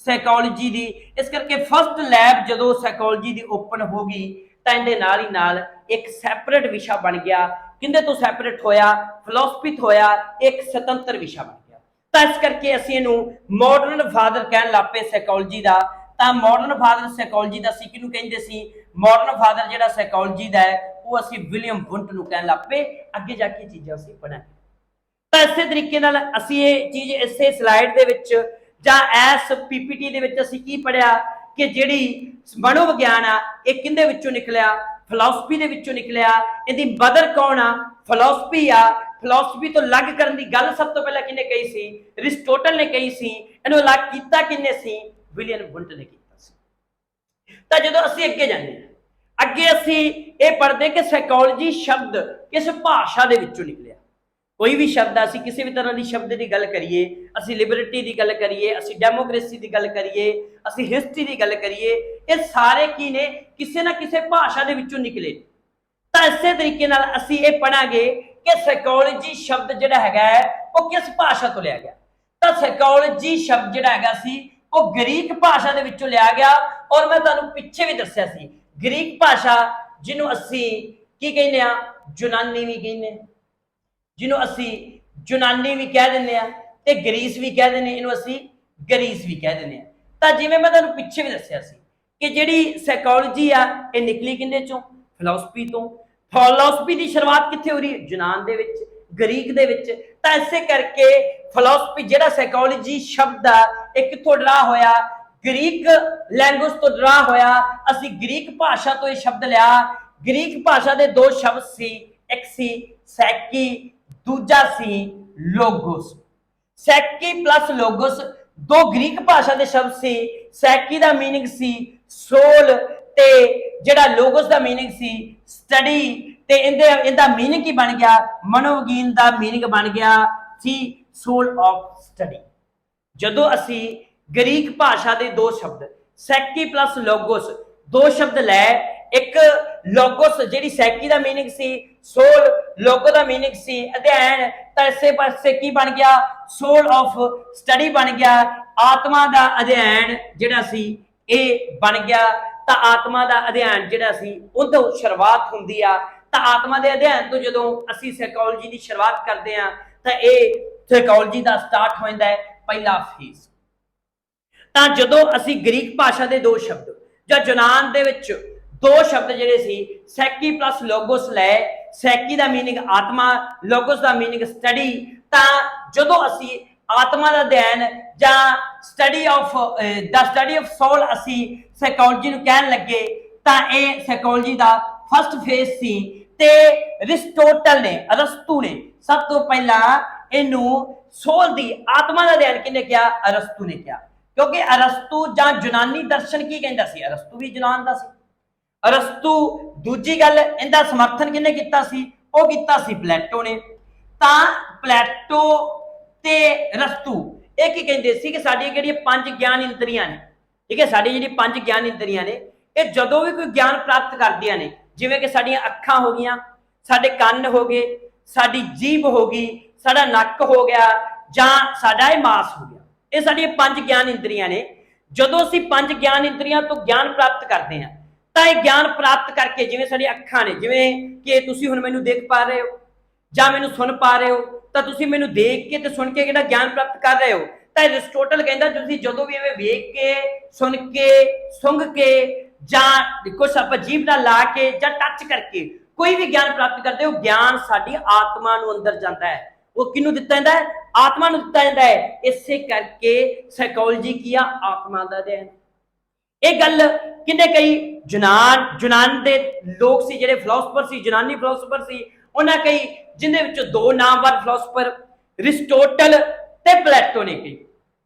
ਸਾਈਕੋਲੋਜੀ ਦੀ। ਇਸ ਕਰਕੇ ਫਸਟ ਲੈਬ ਜਦੋਂ ਸਾਈਕੋਲੋਜੀ ਦੀ ਓਪਨ ਹੋ ਗਈ ਤਾਂ ਇਹਦੇ ਨਾਲ ਹੀ ਨਾਲ ਇੱਕ ਸੈਪਰੇਟ ਵਿਸ਼ਾ ਬਣ ਗਿਆ। ਕਿੰਦੇ ਤੋਂ ਸੈਪਰੇਟ ਹੋਇਆ, ਫਿਲਾਸਫੀ ਤੋਂ ਹੋਇਆ, ਇੱਕ ਸੁਤੰਤਰ ਵਿਸ਼ਾ ਬਣ ਗਿਆ। ਤਾਂ ਇਸ ਕਰਕੇ ਅਸੀਂ ਇਹਨੂੰ ਮਾਡਰਨ ਫਾਦਰ ਕਹਿਣ ਲੱਗ ਪਏ ਸਾਈਕੋਲੋਜੀ ਦਾ। ਤਾਂ ਮਾਡਰਨ ਫਾਦਰ ਸਾਈਕੋਲੋਜੀ ਦਾ ਅਸੀਂ ਕਿਹਨੂੰ ਕਹਿੰਦੇ ਸੀ, ਮਾਡਰਨ ਫਾਦਰ ਜਿਹੜਾ ਸਾਈਕੋਲੋਜੀ ਦਾ ਹੈ ਉਹ ਅਸੀਂ ਵਿਲੀਅਮ ਵੁੰਟ ਨੂੰ ਕਹਿਣ ਲੱਗ ਪਏ। ਅੱਗੇ ਜਾ ਕੇ ਚੀਜ਼ਾਂ ਅਸੀਂ ਪੜਾਂਗੇ। ਤਾਂ ਇਸੇ ਤਰੀਕੇ ਨਾਲ ਅਸੀਂ ਇਹ ਚੀਜ਼ ਇਸੇ ਸਲਾਈਡ ਦੇ ਵਿੱਚ ਜਾਂ ਇਸ ਪੀਪੀਟੀ ਦੇ ਵਿੱਚ ਅਸੀਂ ਕੀ ਪੜਿਆ ਕਿ ਜਿਹੜੀ ਮਨੋਵਿਗਿਆਨ ਆ ਇਹ ਕਿੰਦੇ ਵਿੱਚੋਂ ਨਿਕਲਿਆ, ਫਿਲਾਸਫੀ ਦੇ ਵਿੱਚੋਂ ਨਿਕਲਿਆ। ਇਹਦੀ ਮਦਰ ਕੌਣ ਆ, ਫਿਲਾਸਫੀ ਆ। ਫਿਲਾਸਫੀ ਤੋਂ ਅਲੱਗ ਕਰਨ ਦੀ ਗੱਲ ਸਭ ਤੋਂ ਪਹਿਲਾਂ ਕਿਹਨੇ ਕਹੀ ਸੀ, ਅਰਿਸਟੋਟਲ ਨੇ ਕਹੀ ਸੀ। ਇਹਨੂੰ ਅਲੱਗ ਕੀਤਾ ਕਿਹਨੇ ਸੀ, ਵਿਲੀਅਮ ਵੁੰਟ ਨੇ ਕੀਤਾ ਸੀ। ਤਾਂ ਜਦੋਂ ਅਸੀਂ ਅੱਗੇ ਜਾਂਦੇ ਹਾਂ, ਅੱਗੇ ਅਸੀਂ ਇਹ ਪੜ੍ਹਦੇ ਕਿ ਸਾਈਕੋਲੋਜੀ ਸ਼ਬਦ ਕਿਸ ਭਾਸ਼ਾ ਦੇ ਵਿੱਚੋਂ ਨਿਕਲਿਆ। ਕੋਈ ਵੀ ਸ਼ਬਦ ਅਸੀਂ ਕਿਸੇ ਵੀ ਤਰ੍ਹਾਂ ਦੀ ਸ਼ਬਦ ਦੀ ਗੱਲ ਕਰੀਏ, ਅਸੀਂ ਲਿਬਰਟੀ ਦੀ ਗੱਲ ਕਰੀਏ, ਅਸੀਂ ਡੈਮੋਕ੍ਰੇਸੀ ਦੀ ਗੱਲ ਕਰੀਏ, ਅਸੀਂ ਹਿਸਟਰੀ ਦੀ ਗੱਲ ਕਰੀਏ, ਇਹ ਸਾਰੇ ਕੀ ਨੇ, ਕਿਸੇ ਨਾ ਕਿਸੇ ਭਾਸ਼ਾ ਦੇ ਵਿੱਚੋਂ ਨਿਕਲੇ। ਤਾਂ ਇਸੇ ਤਰੀਕੇ ਨਾਲ ਅਸੀਂ ਇਹ ਪੜਾਂਗੇ ਕਿ ਸਾਈਕੋਲੋਜੀ ਸ਼ਬਦ ਜਿਹੜਾ ਹੈਗਾ ਉਹ ਕਿਸ ਭਾਸ਼ਾ ਤੋਂ ਲਿਆ ਗਿਆ। ਤਾਂ ਸਾਈਕੋਲੋਜੀ ਸ਼ਬਦ ਜਿਹੜਾ ਹੈਗਾ ਸੀ ਉਹ ਗ੍ਰੀਕ ਭਾਸ਼ਾ ਦੇ ਵਿੱਚੋਂ ਲਿਆ ਗਿਆ। ਔਰ ਮੈਂ ਤੁਹਾਨੂੰ ਪਿੱਛੇ ਵੀ ਦੱਸਿਆ ਸੀ ਗ੍ਰੀਕ ਭਾਸ਼ਾ ਜਿਹਨੂੰ ਅਸੀਂ ਕੀ ਕਹਿੰਦੇ ਆ, ਯੂਨਾਨੀ ਵੀ ਕਹਿੰਦੇ, ਜਿਹਨੂੰ ਅਸੀਂ ਯੂਨਾਨੀ ਵੀ ਕਹਿ ਦਿੰਦੇ ਆ ਤੇ ਗਰੀਸ ਵੀ ਕਹਿ ਦਿੰਦੇ, ਇਹਨੂੰ ਅਸੀਂ ਗਰੀਸ ਵੀ ਕਹਿ ਦਿੰਦੇ ਆ। ਤਾਂ ਜਿਵੇਂ ਮੈਂ ਤੁਹਾਨੂੰ ਪਿੱਛੇ ਵੀ ਦੱਸਿਆ ਸੀ ਕਿ ਜਿਹੜੀ ਸਾਈਕੋਲੋਜੀ ਆ ਇਹ ਨਿਕਲੀ ਕਿੰਦੇ ਚੋਂ, ਫਿਲਾਸਫੀ ਤੋਂ। ਫਿਲਾਸਫੀ ਦੀ ਸ਼ੁਰੂਆਤ ਕਿੱਥੇ ਹੋ ਰਹੀ ਹੈ, ਯੂਨਾਨ ਦੇ ਵਿੱਚ, ਗ੍ਰੀਕ ਦੇ ਵਿੱਚ। ਤਾਂ ਇਸੇ ਕਰਕੇ ਫਿਲਾਸਫੀ ਜਿਹੜਾ ਸਾਈਕੋਲੋਜੀ ਸ਼ਬਦ ਆ ਇਹ ਕਿੱਥੋਂ ਡਰਾ ਹੋਇਆ, ਗ੍ਰੀਕ ਲੈਂਗੁਏਜ ਤੋਂ ਡਰਾ ਹੋਇਆ। ਅਸੀਂ ਗ੍ਰੀਕ ਭਾਸ਼ਾ ਤੋਂ ਇਹ ਸ਼ਬਦ ਲਿਆ। ਗ੍ਰੀਕ ਭਾਸ਼ਾ ਦੇ ਦੋ ਸ਼ਬਦ ਸੀ, ਇੱਕ ਸੀ ਸੈਕੀ, ਦੂਜਾ ਸੀ ਲੋਗੋਸ। ਸੈਕੀ ਪਲੱਸ ਲੋਗੋਸ ਦੋ ਗ੍ਰੀਕ ਭਾਸ਼ਾ ਦੇ ਸ਼ਬਦ ਸੀ। ਸੈਕੀ ਦਾ ਮੀਨਿੰਗ ਸੀ ਸੋਲ ਤੇ ਜਿਹੜਾ ਲੋਗੋਸ ਦਾ ਮੀਨਿੰਗ ਸੀ ਸਟੱਡੀ। ਤੇ ਇਹਦਾ ਮੀਨਿੰਗ ਕੀ ਬਣ ਗਿਆ, ਮਨੋਵਿਗਿਆਨ ਦਾ ਮੀਨਿੰਗ ਬਣ ਗਿਆ ਸੀ ਸੋਲ ਆਫ ਸਟੱਡੀ। ਜਦੋਂ ਅਸੀਂ ਗ੍ਰੀਕ ਭਾਸ਼ਾ ਦੇ ਦੋ ਸ਼ਬਦ ਸੈਕੀ ਪਲੱਸ ਲੋਗੋਸ ਦੋ ਸ਼ਬਦ ਲੈ, ਇੱਕ ਲੋਗੋਸ ਜਿਹੜੀ ਸੈਕੀ ਦਾ ਮੀਨਿੰਗ ਸੀ ਸੋਲ, ਲੋਗੋ ਦਾ ਮੀਨਿੰਗ ਸੀ ਅਧਿਐਨ, ਤਾਂ ਇਸੇ ਪਾਸੇ ਕੀ ਬਣ ਗਿਆ, ਸੋਲ ਆਫ ਸਟੱਡੀ ਬਣ ਗਿਆ। ਆਤਮਾ ਦਾ ਅਧਿਐਨ ਜਿਹੜਾ ਸੀ ਇਹ ਬਣ ਗਿਆ। ਤਾਂ ਆਤਮਾ ਦਾ ਅਧਿਐਨ ਜਿਹੜਾ ਸੀ ਉਹ ਤੋਂ ਸ਼ੁਰੂਆਤ ਹੁੰਦੀ ਆ। ਤਾਂ ਆਤਮਾ ਦੇ ਅਧਿਐਨ ਤੋਂ ਜਦੋਂ ਅਸੀਂ ਸਾਈਕੋਲੋਜੀ ਦੀ ਸ਼ੁਰੂਆਤ ਕਰਦੇ ਆ ਤਾਂ ਇਹ ਸਾਈਕੋਲੋਜੀ ਦਾ ਸਟਾਰਟ ਹੋ ਜਾਂਦਾ ਹੈ ਪਹਿਲਾ ਫੇਜ਼। ਤਾਂ ਜਦੋਂ ਅਸੀਂ ਗ੍ਰੀਕ ਭਾਸ਼ਾ ਦੇ ਦੋ ਸ਼ਬਦ ਜਾਂ ਯੂਨਾਨ ਦੇ ਵਿੱਚ ਦੋ ਸ਼ਬਦ ਜਿਹੜੇ ਸੀ ਸੈਕੀ ਪਲੱਸ ਲੋਗੋਸ ਲੈ, ਸੈਕੀ ਦਾ ਮੀਨਿੰਗ ਆਤਮਾ, ਲੋਗੋਸ ਦਾ ਮੀਨਿੰਗ ਸਟੱਡੀ। ਤਾਂ ਜਦੋਂ ਅਸੀਂ ਆਤਮਾ ਦਾ ਅਧਿਐਨ ਜਾਂ ਸਟੱਡੀ ਆਫ ਸੋਲ ਅਸੀਂ ਸਾਈਕੋਲੋਜੀ ਨੂੰ ਕਹਿਣ ਲੱਗੇ ਤਾਂ ਇਹ ਸਾਈਕੋਲੋਜੀ ਦਾ ਫਸਟ ਫੇਜ਼ ਸੀ। ਤੇ ਅਰਿਸਟੋਟਲ ਨੇ, ਅਰਸਤੂ ਨੇ ਸਭ ਤੋਂ ਪਹਿਲਾਂ ਇਹਨੂੰ ਸੋਲ ਦੀ ਆਤਮਾ ਦਾ ਅਧਿਐਨ ਕਿਹਨੇ ਕਿਹਾ, ਅਰਸਤੂ ਨੇ ਕਿਹਾ। ਕਿਉਂਕਿ ਅਰਸਤੂ ਜਾਂ ਯੂਨਾਨੀ ਦਰਸ਼ਨ ਕੀ ਕਹਿੰਦਾ ਸੀ, ਅਰਸਤੂ ਵੀ ਯੂਨਾਨ ਦਾ ਸੀ। ਅਰਸਤੂ ਦੂਜੀ ਗੱਲ ਇਹਦਾ ਸਮਰਥਨ ਕਿਹਨੇ ਕੀਤਾ ਸੀ, ਉਹ ਕੀਤਾ ਸੀ ਪਲੈਟੋ ਨੇ। ਤਾਂ ਪਲੈਟੋ ਤੇ ਅਰਸਤੂ ਇਹ ਕੀ ਕਹਿੰਦੇ ਸੀ ਕਿ ਸਾਡੀਆਂ ਜਿਹੜੀਆਂ 5 ਗਿਆਨ ਇੰਦਰੀਆਂ ਨੇ, ਠੀਕ ਹੈ, ਸਾਡੀ ਜਿਹੜੀ 5 ਗਿਆਨ ਇੰਦਰੀਆਂ ਨੇ, ਇਹ ਜਦੋਂ ਵੀ ਕੋਈ ਗਿਆਨ ਪ੍ਰਾਪਤ ਕਰਦੀਆਂ ਨੇ, ਜਿਵੇਂ ਕਿ ਸਾਡੀਆਂ ਅੱਖਾਂ ਹੋ ਗਈਆਂ, ਸਾਡੇ ਕੰਨ ਹੋ ਗਏ, ਸਾਡੀ ਜੀਭ ਹੋ ਗਈ, ਸਾਡਾ ਨੱਕ ਹੋ ਗਿਆ, ਜਾਂ ਸਾਡਾ ਇਹ ਮਾਸ ਹੋ ਗਿਆ, ਇਹ ਸਾਡੀਆਂ 5 ਗਿਆਨ ਇੰਦਰੀਆਂ ਨੇ। ਜਦੋਂ ਅਸੀਂ 5 ਗਿਆਨ ਇੰਦਰੀਆਂ ਤੋਂ ਗਿਆਨ ਪ੍ਰਾਪਤ ਕਰਦੇ ਹਾਂ ਤਾਂ ਇਹ ਗਿਆਨ ਪ੍ਰਾਪਤ ਕਰਕੇ, ਜਿਵੇਂ ਸਾਡੀਆਂ ਅੱਖਾਂ ਨੇ, ਜਿਵੇਂ ਕਿ ਤੁਸੀਂ ਹੁਣ ਮੈਨੂੰ ਦੇਖ ਪਾ ਰਹੇ ਹੋ ਜਾਂ ਮੈਨੂੰ ਸੁਣ ਪਾ ਰਹੇ ਹੋ, ਤਾਂ ਤੁਸੀਂ ਮੈਨੂੰ ਦੇਖ ਕੇ ਤੇ ਸੁਣ ਕੇ ਜਿਹੜਾ ਗਿਆਨ ਪ੍ਰਾਪਤ ਕਰ ਰਹੇ ਹੋ, ਤਾਂ ਅਰਿਸਟੋਟਲ ਕਹਿੰਦਾ ਤੁਸੀਂ ਜਦੋਂ ਵੀ ਐਵੇਂ ਵੇਖ ਕੇ, ਸੁਣ ਕੇ, ਸੁੰਘ ਕੇ, ਜਾਂ ਕੁਛ ਆਪਾਂ ਜੀਭ ਨਾਲ ਲਾ ਕੇ ਜਾਂ ਟੱਚ ਕਰਕੇ ਕੋਈ ਵੀ ਗਿਆਨ ਪ੍ਰਾਪਤ ਕਰਦੇ ਹੋ, ਗਿਆਨ ਸਾਡੀ ਆਤਮਾ ਨੂੰ ਅੰਦਰ ਜਾਂਦਾ ਹੈ। ਉਹ ਕਿਹਨੂੰ ਦਿੱਤਾ ਜਾਂਦਾ ਹੈ? ਆਤਮਾ ਨੂੰ ਦਿੱਤਾ ਜਾਂਦਾ ਹੈ। ਇਸੇ ਕਰਕੇ ਸਾਈਕੋਲੋਜੀ ਕੀ ਆ? ਆਤਮਾ ਦਾ ਅਧਿਐਨ। ਇਹ ਗੱਲ ਕਿੰਨੇ ਕਈ ਯੂਨਾਨ ਦੇ ਲੋਕ ਸੀ, ਜਿਹੜੇ ਫਿਲਾਸਫਰ ਸੀ, ਯੂਨਾਨੀ ਫਿਲਾਸਫਰ ਸੀ, ਉਹਨਾਂ ਕਈ, ਜਿਨ੍ਹਾਂ ਵਿੱਚੋਂ 2 ਨਾਮਵਰ ਫਿਲਾਸਫਰ ਅਰਿਸਟੋਟਲ ਤੇ ਪਲੈਟੋ ਨੇ ਕਹੀ।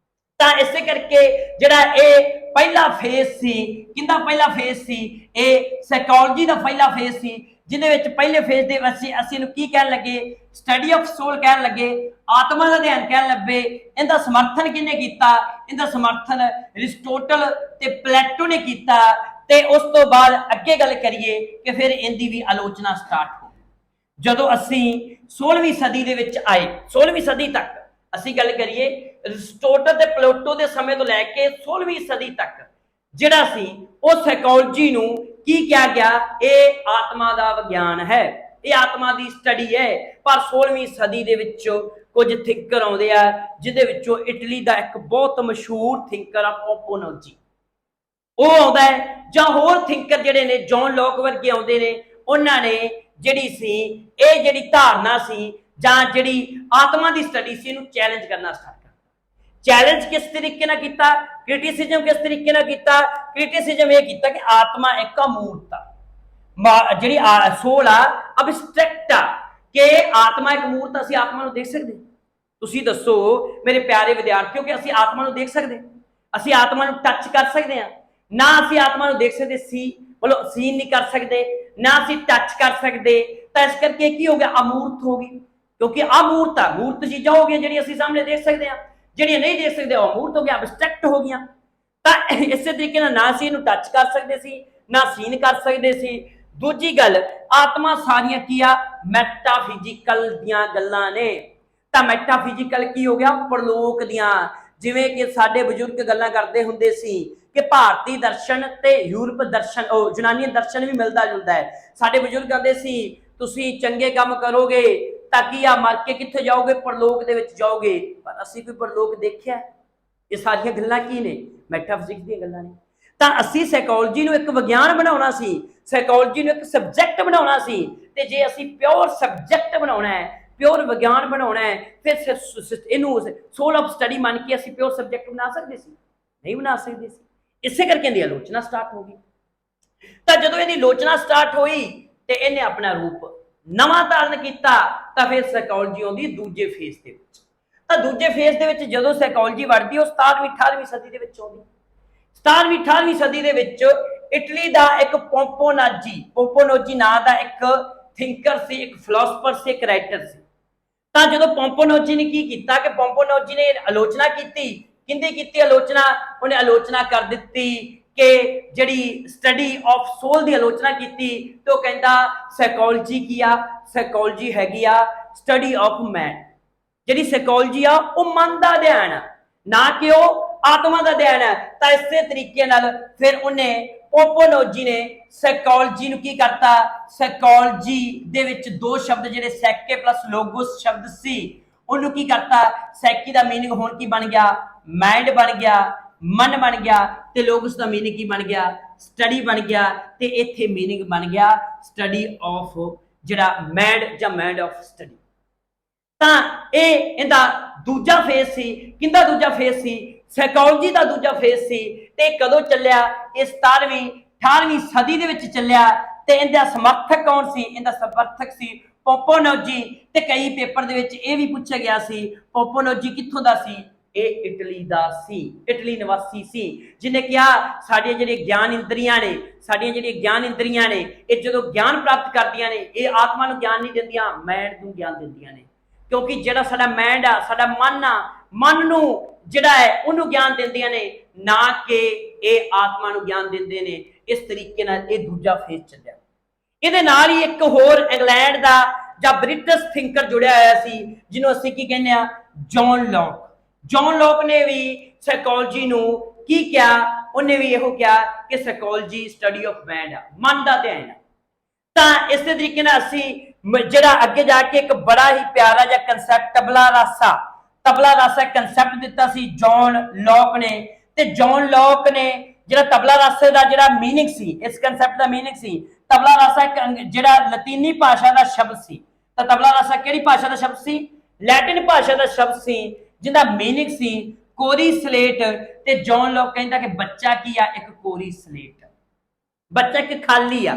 ਤਾਂ ਇਸੇ ਕਰਕੇ ਜਿਹੜਾ ਇਹ ਪਹਿਲਾ ਫੇਜ਼ ਸੀ, ਕਿੰਦਾ ਪਹਿਲਾ ਫੇਜ਼ ਸੀ? ਇਹ ਸਾਈਕੋਲੋਜੀ ਦਾ ਪਹਿਲਾ ਫੇਜ਼ ਸੀ, ਜਿਹਦੇ ਵਿੱਚ ਪਹਿਲੇ ਫੇਜ਼ ਦੇ ਵਿੱਚ ਅਸੀਂ ਇਹਨੂੰ ਕੀ ਕਹਿਣ ਲੱਗੇ? ਸਟੱਡੀ ਆਫ ਸੋਲ ਕਹਿਣ ਲੱਗੇ, ਆਤਮਾ ਦਾ ਅਧਿਐਨ ਕਹਿਣ ਲੱਗੇ। ਇਹਦਾ ਸਮਰਥਨ ਕਿਹਨੇ ਕੀਤਾ? ਇਹਦਾ ਸਮਰਥਨ ਅਰਿਸਟੋਟਲ ਤੇ ਪਲੈਟੋ ਨੇ ਕੀਤਾ। ਤੇ ਉਸ ਤੋਂ ਬਾਅਦ ਅੱਗੇ ਗੱਲ ਕਰੀਏ ਕਿ ਫਿਰ ਇਹਦੀ ਵੀ ਆਲੋਚਨਾ ਸਟਾਰਟ ਹੋ। ਜਦੋਂ ਅਸੀਂ 16ਵੀਂ ਸਦੀ ਦੇ ਵਿੱਚ ਆਏ, 16ਵੀਂ ਸਦੀ ਤੱਕ ਅਸੀਂ ਗੱਲ ਕਰੀਏ, ਅਰਿਸਟੋਟਲ ਤੇ ਪਲੈਟੋ ਦੇ ਸਮੇਂ ਤੋਂ ਲੈ ਕੇ 16ਵੀਂ ਸਦੀ ਤੱਕ ਜਿਹੜਾ ਸੀ ਉਹ ਸਾਈਕੋਲੋਜੀ ਨੂੰ ਕੀ ਕਿਹਾ ਗਿਆ? ਇਹ ਆਤਮਾ ਦਾ ਵਿਗਿਆਨ ਹੈ, ਇਹ ਆਤਮਾ ਦੀ ਸਟੱਡੀ ਹੈ। ਪਰ 16ਵੀਂ ਸਦੀ ਦੇ ਵਿੱਚ ਕੁਝ ਥਿੰਕਰ ਆਉਂਦੇ ਆ, ਜਿਹਦੇ ਵਿੱਚੋਂ ਇਟਲੀ ਦਾ ਇੱਕ ਬਹੁਤ ਮਸ਼ਹੂਰ ਥਿੰਕਰ ਆ ਪੋਪੋਨੋਜੀ, ਉਹ ਆਉਂਦਾ ਹੈ, ਜਾਂ ਹੋਰ ਥਿੰਕਰ ਜਿਹੜੇ ਨੇ ਜੌਨ ਲੌਕ ਵਰਗੇ ਆਉਂਦੇ ਨੇ। ਉਹਨਾਂ ਨੇ ਜਿਹੜੀ ਸੀ ਇਹ ਜਿਹੜੀ ਧਾਰਨਾ ਸੀ ਜਾਂ ਜਿਹੜੀ ਆਤਮਾ ਦੀ ਸਟੱਡੀ ਸੀ, ਇਹਨੂੰ ਚੈਲੰਜ ਕਰਨਾ ਸਟਾਰਟ ਕੀਤਾ। ਚੈਲੰਜ ਕਿਸ ਤਰੀਕੇ ਨਾਲ ਕੀਤਾ? ਕ੍ਰਿਟਿਸਿਜ਼ਮ ਕਿਸ ਤਰੀਕੇ ਨਾਲ ਕੀਤਾ? ਕ੍ਰਿਟਿਸਿਜ਼ਮ ਇਹ ਕੀਤਾ ਕਿ ਆਤਮਾ ਇੱਕ ਅਮੂਰਤ ਆ, ਜਿਹੜੀ ਸੋਲ ਆ ਅਬਸਟ੍ਰੈਕਟ ਆ, ਕਿ ਆਤਮਾ ਇੱਕ ਮੂਰਤ। ਅਸੀਂ ਆਤਮਾ ਨੂੰ ਦੇਖ ਸਕਦੇ? ਤੁਸੀਂ ਦੱਸੋ ਮੇਰੇ ਪਿਆਰੇ ਵਿਦਿਆਰਥੀਓ ਕਿ ਅਸੀਂ ਆਤਮਾ ਨੂੰ ਦੇਖ ਸਕਦੇ? ਅਸੀਂ ਆਤਮਾ ਨੂੰ ਟੱਚ ਕਰ ਸਕਦੇ ਹਾਂ? ਨਾ ਅਸੀਂ ਆਤਮਾ ਨੂੰ ਦੇਖ ਸਕਦੇ ਸੀ, ਮਤਲਬ ਸੀਨ ਨਹੀਂ ਕਰ ਸਕਦੇ, ਨਾ ਅਸੀਂ ਟੱਚ ਕਰ ਸਕਦੇ। ਤਾਂ ਇਸ ਕਰਕੇ ਕੀ ਹੋ ਗਿਆ? ਅਮੂਰਤ ਹੋ ਗਈ, ਕਿਉਂਕਿ ਅਮੂਰਤ ਆ, ਮੂਰਤ ਚੀਜ਼ਾਂ ਹੋ ਗਈਆਂ ਜਿਹੜੀਆਂ ਅਸੀਂ ਸਾਹਮਣੇ ਦੇਖ ਸਕਦੇ ਹਾਂ, ਜਿਹੜੀਆਂ ਨਹੀਂ ਦੇਖ ਸਕਦੇ ਉਹ ਅਮੂਰਤ ਹੋ ਗਿਆ, ਅਬਸਟ੍ਰੈਕਟ ਹੋ ਗਈਆਂ। ਤਾਂ ਇਸੇ ਤਰੀਕੇ ਨਾਲ ਨਾ ਅਸੀਂ ਇਹਨੂੰ ਟੱਚ ਕਰ ਸਕਦੇ ਸੀ, ਨਾ ਸੀਨ ਕਰ ਸਕਦੇ ਸੀ। ਦੂਜੀ ਗੱਲ, ਆਤਮਾ ਸਾਰੀਆਂ ਕੀ ਆ? ਮੈਟਾਫਿਜ਼ੀਕਲ ਦੀਆਂ ਗੱਲਾਂ ਨੇ। ਤਾਂ ਮੈਟਾਫਿਜ਼ੀਕਲ ਕੀ ਹੋ ਗਿਆ? ਪਰਲੋਕ ਦੀਆਂ। ਜਿਵੇਂ ਕਿ ਸਾਡੇ ਬਜ਼ੁਰਗ ਗੱਲਾਂ ਕਰਦੇ ਹੁੰਦੇ ਸੀ ਕਿ ਭਾਰਤੀ ਦਰਸ਼ਨ ਤੇ ਯੂਰਪ ਦਰਸ਼ਨ, ਯੂਨਾਨੀ ਦਰਸ਼ਨ ਵੀ ਮਿਲਦਾ ਜੁਲਦਾ ਹੈ। ਸਾਡੇ ਬਜ਼ੁਰਗ ਕਹਿੰਦੇ ਸੀ ਤੁਸੀਂ ਚੰਗੇ ਕੰਮ ਕਰੋਗੇ ਤਾਂ ਕੀ ਆ, ਮਰ ਕੇ ਕਿੱਥੇ ਜਾਓਗੇ? ਪਰਲੋਕ ਦੇ ਵਿੱਚ ਜਾਓਗੇ। ਪਰ ਅਸੀਂ ਕੋਈ ਪਰਲੋਕ ਦੇਖਿਆ? ਇਹ ਸਾਰੀਆਂ ਗੱਲਾਂ ਕੀ ਨੇ? ਮੈਟਾਫਿਜ਼ਿਕਸ ਦੀਆਂ ਗੱਲਾਂ ਨੇ। ਤਾਂ ਅਸੀਂ ਸਾਈਕੋਲੋਜੀ ਨੂੰ ਇੱਕ ਵਿਗਿਆਨ ਬਣਾਉਣਾ ਸੀ, ਸਾਈਕੋਲੋਜੀ ਨੂੰ ਇੱਕ ਸਬਜੈਕਟ ਬਣਾਉਣਾ ਸੀ। ਤੇ ਜੇ ਅਸੀਂ ਪਿਓਰ ਸਬਜੈਕਟ ਬਣਾਉਣਾ ਹੈ, ਪਿਓਰ ਵਿਗਿਆਨ ਬਣਾਉਣਾ ਹੈ, ਫਿਰ ਇਹਨੂੰ ਸੋਲ ਆਫ ਸਟੱਡੀ ਮੰਨ ਕੇ ਅਸੀਂ ਪਿਓਰ ਸਬਜੈਕਟ ਬਣਾ ਸਕਦੇ ਸੀ? ਨਹੀਂ ਬਣਾ ਸਕਦੇ ਸੀ। ਇਸੇ ਕਰਕੇ ਇਹਦੀ ਆਲੋਚਨਾ ਸਟਾਰਟ ਹੋ ਗਈ। ਤਾਂ ਜਦੋਂ ਇਹਦੀ ਆਲੋਚਨਾ ਸਟਾਰਟ ਹੋਈ ਤੇ ਇਹਨੇ ਆਪਣਾ ਰੂਪ ਨਵਾਂ ਧਾਰਨ ਕੀਤਾ, ਤਾਂ ਫਿਰ ਸਾਈਕੋਲੋਜੀ ਆਉਂਦੀ ਦੂਜੇ ਫੇਜ਼ ਦੇ ਵਿੱਚ। ਤਾਂ ਦੂਜੇ ਫੇਜ਼ ਦੇ ਵਿੱਚ ਜਦੋਂ ਸਾਈਕੋਲੋਜੀ ਵੜਦੀ, ਉਹ 17ਵੀਂ 18ਵੀਂ ਸਦੀ ਦੇ ਵਿੱਚ ਆਉਂਦੀ। 17ਵੀਂ 18ਵੀਂ ਸਦੀ ਦੇ ਵਿੱਚ ਇਟਲੀ ਦਾ ਇੱਕ ਪੋਪੋਨੋਜੀ ਨਾਂ ਦਾ ਇੱਕ ਥਿੰਕਰ ਸੀ, ਇੱਕ ਫਿਲਾਸਫਰ ਸੀ, ਇੱਕ ਰਾਈਟਰ ਸੀ। ਤਾਂ ਜਦੋਂ ਪੋਪੋਨੋਜੀ ਨੇ ਕੀ ਕੀਤਾ ਕਿ ਪੋਪੋਨੋਜੀ ਨੇ ਆਲੋਚਨਾ ਕੀਤੀ। ਕਿੰਦੀ ਕੀਤੀ ਆਲੋਚਨਾ? ਉਹਨੇ ਆਲੋਚਨਾ ਕਰ ਦਿੱਤੀ ਕਿ ਜਿਹੜੀ ਸਟੱਡੀ ਆਫ ਸੋਲ ਦੀ ਆਲੋਚਨਾ ਕੀਤੀ। ਤੇ ਉਹ ਕਹਿੰਦਾ ਸਾਈਕੋਲੋਜੀ ਕੀ ਆ? ਸਾਈਕੋਲੋਜੀ ਹੈਗੀ ਆ ਸਟੱਡੀ ਆਫ ਮੈਨ। ਜਿਹੜੀ ਸਾਈਕੋਲੋਜੀ ਆ ਉਹ ਮਨ ਦਾ ਅਧਿਐਨ ਆ, ਨਾ ਕਿ ਉਹ ਆਤਮਾ ਦਾ ਅਧਿਐਨ ਹੈ। ਤਾਂ ਇਸੇ ਤਰੀਕੇ ਨਾਲ ਫਿਰ ਉਹਨੇ ਪੋਪੋਨੋਜੀ ਨੇ ਸਾਈਕੋਲੋਜੀ ਨੂੰ ਕੀ ਕਰਤਾ? ਸਾਈਕੋਲੋਜੀ ਦੇ ਵਿੱਚ 2 ਸ਼ਬਦ ਜਿਹੜੇ ਸੈਕੇ ਪਲਸ ਲੋਗੋਸ ਸ਼ਬਦ ਸੀ, ਉਹਨੂੰ ਕੀ ਕਰਤਾ? ਸੈਕੀ ਦਾ ਮੀਨਿੰਗ ਹੁਣ ਕੀ ਬਣ ਗਿਆ? ਮਾਈਂਡ ਬਣ ਗਿਆ, ਮਨ ਬਣ ਗਿਆ। ਤੇ ਲੋਗੋਸ ਦਾ ਮੀਨਿੰਗ ਕੀ ਬਣ ਗਿਆ? ਸਟੱਡੀ ਬਣ ਗਿਆ। ਤੇ ਇੱਥੇ ਮੀਨਿੰਗ ਬਣ ਗਿਆ ਸਟੱਡੀ ਆਫ ਜਿਹੜਾ ਮਾਈਂਡ ਜਾਂ ਮਾਈਂਡ ਆਫ ਸਟੱਡੀ। ਤਾਂ ਇਹ ਇਹਦਾ ਦੂਜਾ ਫੇਜ਼ ਸੀ। ਕਿੰਦਾ ਦੂਜਾ ਫੇਜ਼ ਸੀ? ਸਾਈਕੋਲੋਜੀ ਦਾ ਦੂਜਾ ਫੇਜ਼ ਸੀ। ਤੇ ਕਦੋਂ ਚੱਲਿਆ? ਇਹ 17ਵੀਂ 18ਵੀਂ ਸਦੀ ਦੇ ਵਿੱਚ ਚੱਲਿਆ। ਤੇ ਇਹਦਾ ਸਮਰਥਕ ਕੌਣ ਸੀ? ਇਹਦਾ ਸਮਰਥਕ ਸੀ ਪੋਪੋਨੋਜੀ। ਤੇ ਕਈ ਪੇਪਰ ਦੇ ਵਿੱਚ ਇਹ ਵੀ ਪੁੱਛਿਆ ਗਿਆ ਸੀ ਪੋਪੋਨੋਜੀ ਕਿੱਥੋਂ ਦਾ ਸੀ? ਇਹ ਇਟਲੀ ਦਾ ਸੀ, ਇਟਲੀ ਨਿਵਾਸੀ ਸੀ, ਜਿਹਨੇ ਕਿਹਾ ਸਾਡੀਆਂ ਜਿਹੜੀਆਂ ਗਿਆਨ ਇੰਦਰੀਆਂ ਨੇ, ਇਹ ਜਦੋਂ ਗਿਆਨ ਪ੍ਰਾਪਤ ਕਰਦੀਆਂ ਨੇ, ਇਹ ਆਤਮਾ ਨੂੰ ਗਿਆਨ ਨਹੀਂ ਦਿੰਦੀਆਂ, ਮਾਈਂਡ ਨੂੰ ਗਿਆਨ ਦਿੰਦੀਆਂ ਨੇ। ਕਿਉਂਕਿ ਜਿਹੜਾ ਸਾਡਾ ਮਾਈਂਡ ਆ, ਸਾਡਾ ਮਨ ਆ, ਮਨ ਨੂੰ ਜਿਹੜਾ ਹੈ ਉਹਨੂੰ ਗਿਆਨ ਦਿੰਦੀਆਂ ਨੇ, ਨਾ ਕਿ ਇਹ ਆਤਮਾ ਨੂੰ ਗਿਆਨ ਦਿੰਦੇ ਨੇ। ਇਸ ਤਰੀਕੇ ਨਾਲ ਇਹ ਦੂਜਾ ਫੇਜ਼ ਚੱਲਿਆ। ਇਹਦੇ ਨਾਲ ਹੀ ਇੱਕ ਹੋਰ ਇੰਗਲੈਂਡ ਦਾ ਜਾਂ ਬ੍ਰਿਟਿਸ਼ ਥਿੰਕਰ ਜੁੜਿਆ ਹੋਇਆ ਸੀ, ਜਿਹਨੂੰ ਅਸੀਂ ਕੀ ਕਹਿੰਦੇ ਆ, ਜੌਨ ਲੋਕ। ਜੌਨ ਲੋਕ ਨੇ ਵੀ ਸਾਈਕੋਲੋਜੀ ਨੂੰ ਕੀ ਕਿਹਾ, ਉਹਨੇ ਵੀ ਇਹੋ ਕਿਹਾ ਕਿ ਸਾਈਕੋਲੋਜੀ ਸਟੱਡੀ ਆਫ ਮਾਈਂਡ ਆ, ਮਨ ਦਾ ਅਧਿਐਨ ਆ। ਤਾਂ ਇਸੇ ਤਰੀਕੇ ਨਾਲ ਅਸੀਂ ਜਿਹੜਾ ਅੱਗੇ ਜਾ ਕੇ ਇੱਕ ਬੜਾ ਹੀ ਪਿਆਰਾ ਜਿਹਾ ਕਨਸੈਪਟ ਤਬਲਾ ਰਾਸਾ ਕਨਸੈਪਟ ਦਿੱਤਾ ਸੀ ਜੌਨ ਲੋਕ ਨੇ। ਤੇ ਜੌਨ ਲੋਕ ਨੇ ਜਿਹੜਾ ਤਬਲਾ ਰਾਸੇ ਦਾ ਜਿਹੜਾ ਮੀਨਿੰਗ ਸੀ, ਇਸ ਕਨਸੈਪਟ ਦਾ ਮੀਨਿੰਗ ਸੀ, ਤਬਲਾ ਰਾਸਾ ਜਿਹੜਾ ਲਤੀਨੀ ਭਾਸ਼ਾ ਦਾ ਸ਼ਬਦ ਸੀ। ਤਾਂ ਤਬਲਾ ਰਾਸਾ ਕਿਹੜੀ ਭਾਸ਼ਾ ਦਾ ਸ਼ਬਦ ਸੀ? ਲੈਟਿਨ ਭਾਸ਼ਾ ਦਾ ਸ਼ਬਦ ਸੀ, ਜਿਹਦਾ ਮੀਨਿੰਗ ਸੀ ਕੋਰੀ ਸਲੇਟ। ਤੇ ਜੌਨ ਲੋਕ ਕਹਿੰਦਾ ਕਿ ਬੱਚਾ ਕੀ ਆ, ਇੱਕ ਕੋਰੀ ਸਲੇਟ। ਬੱਚਾ ਇੱਕ ਖਾਲੀ ਆ,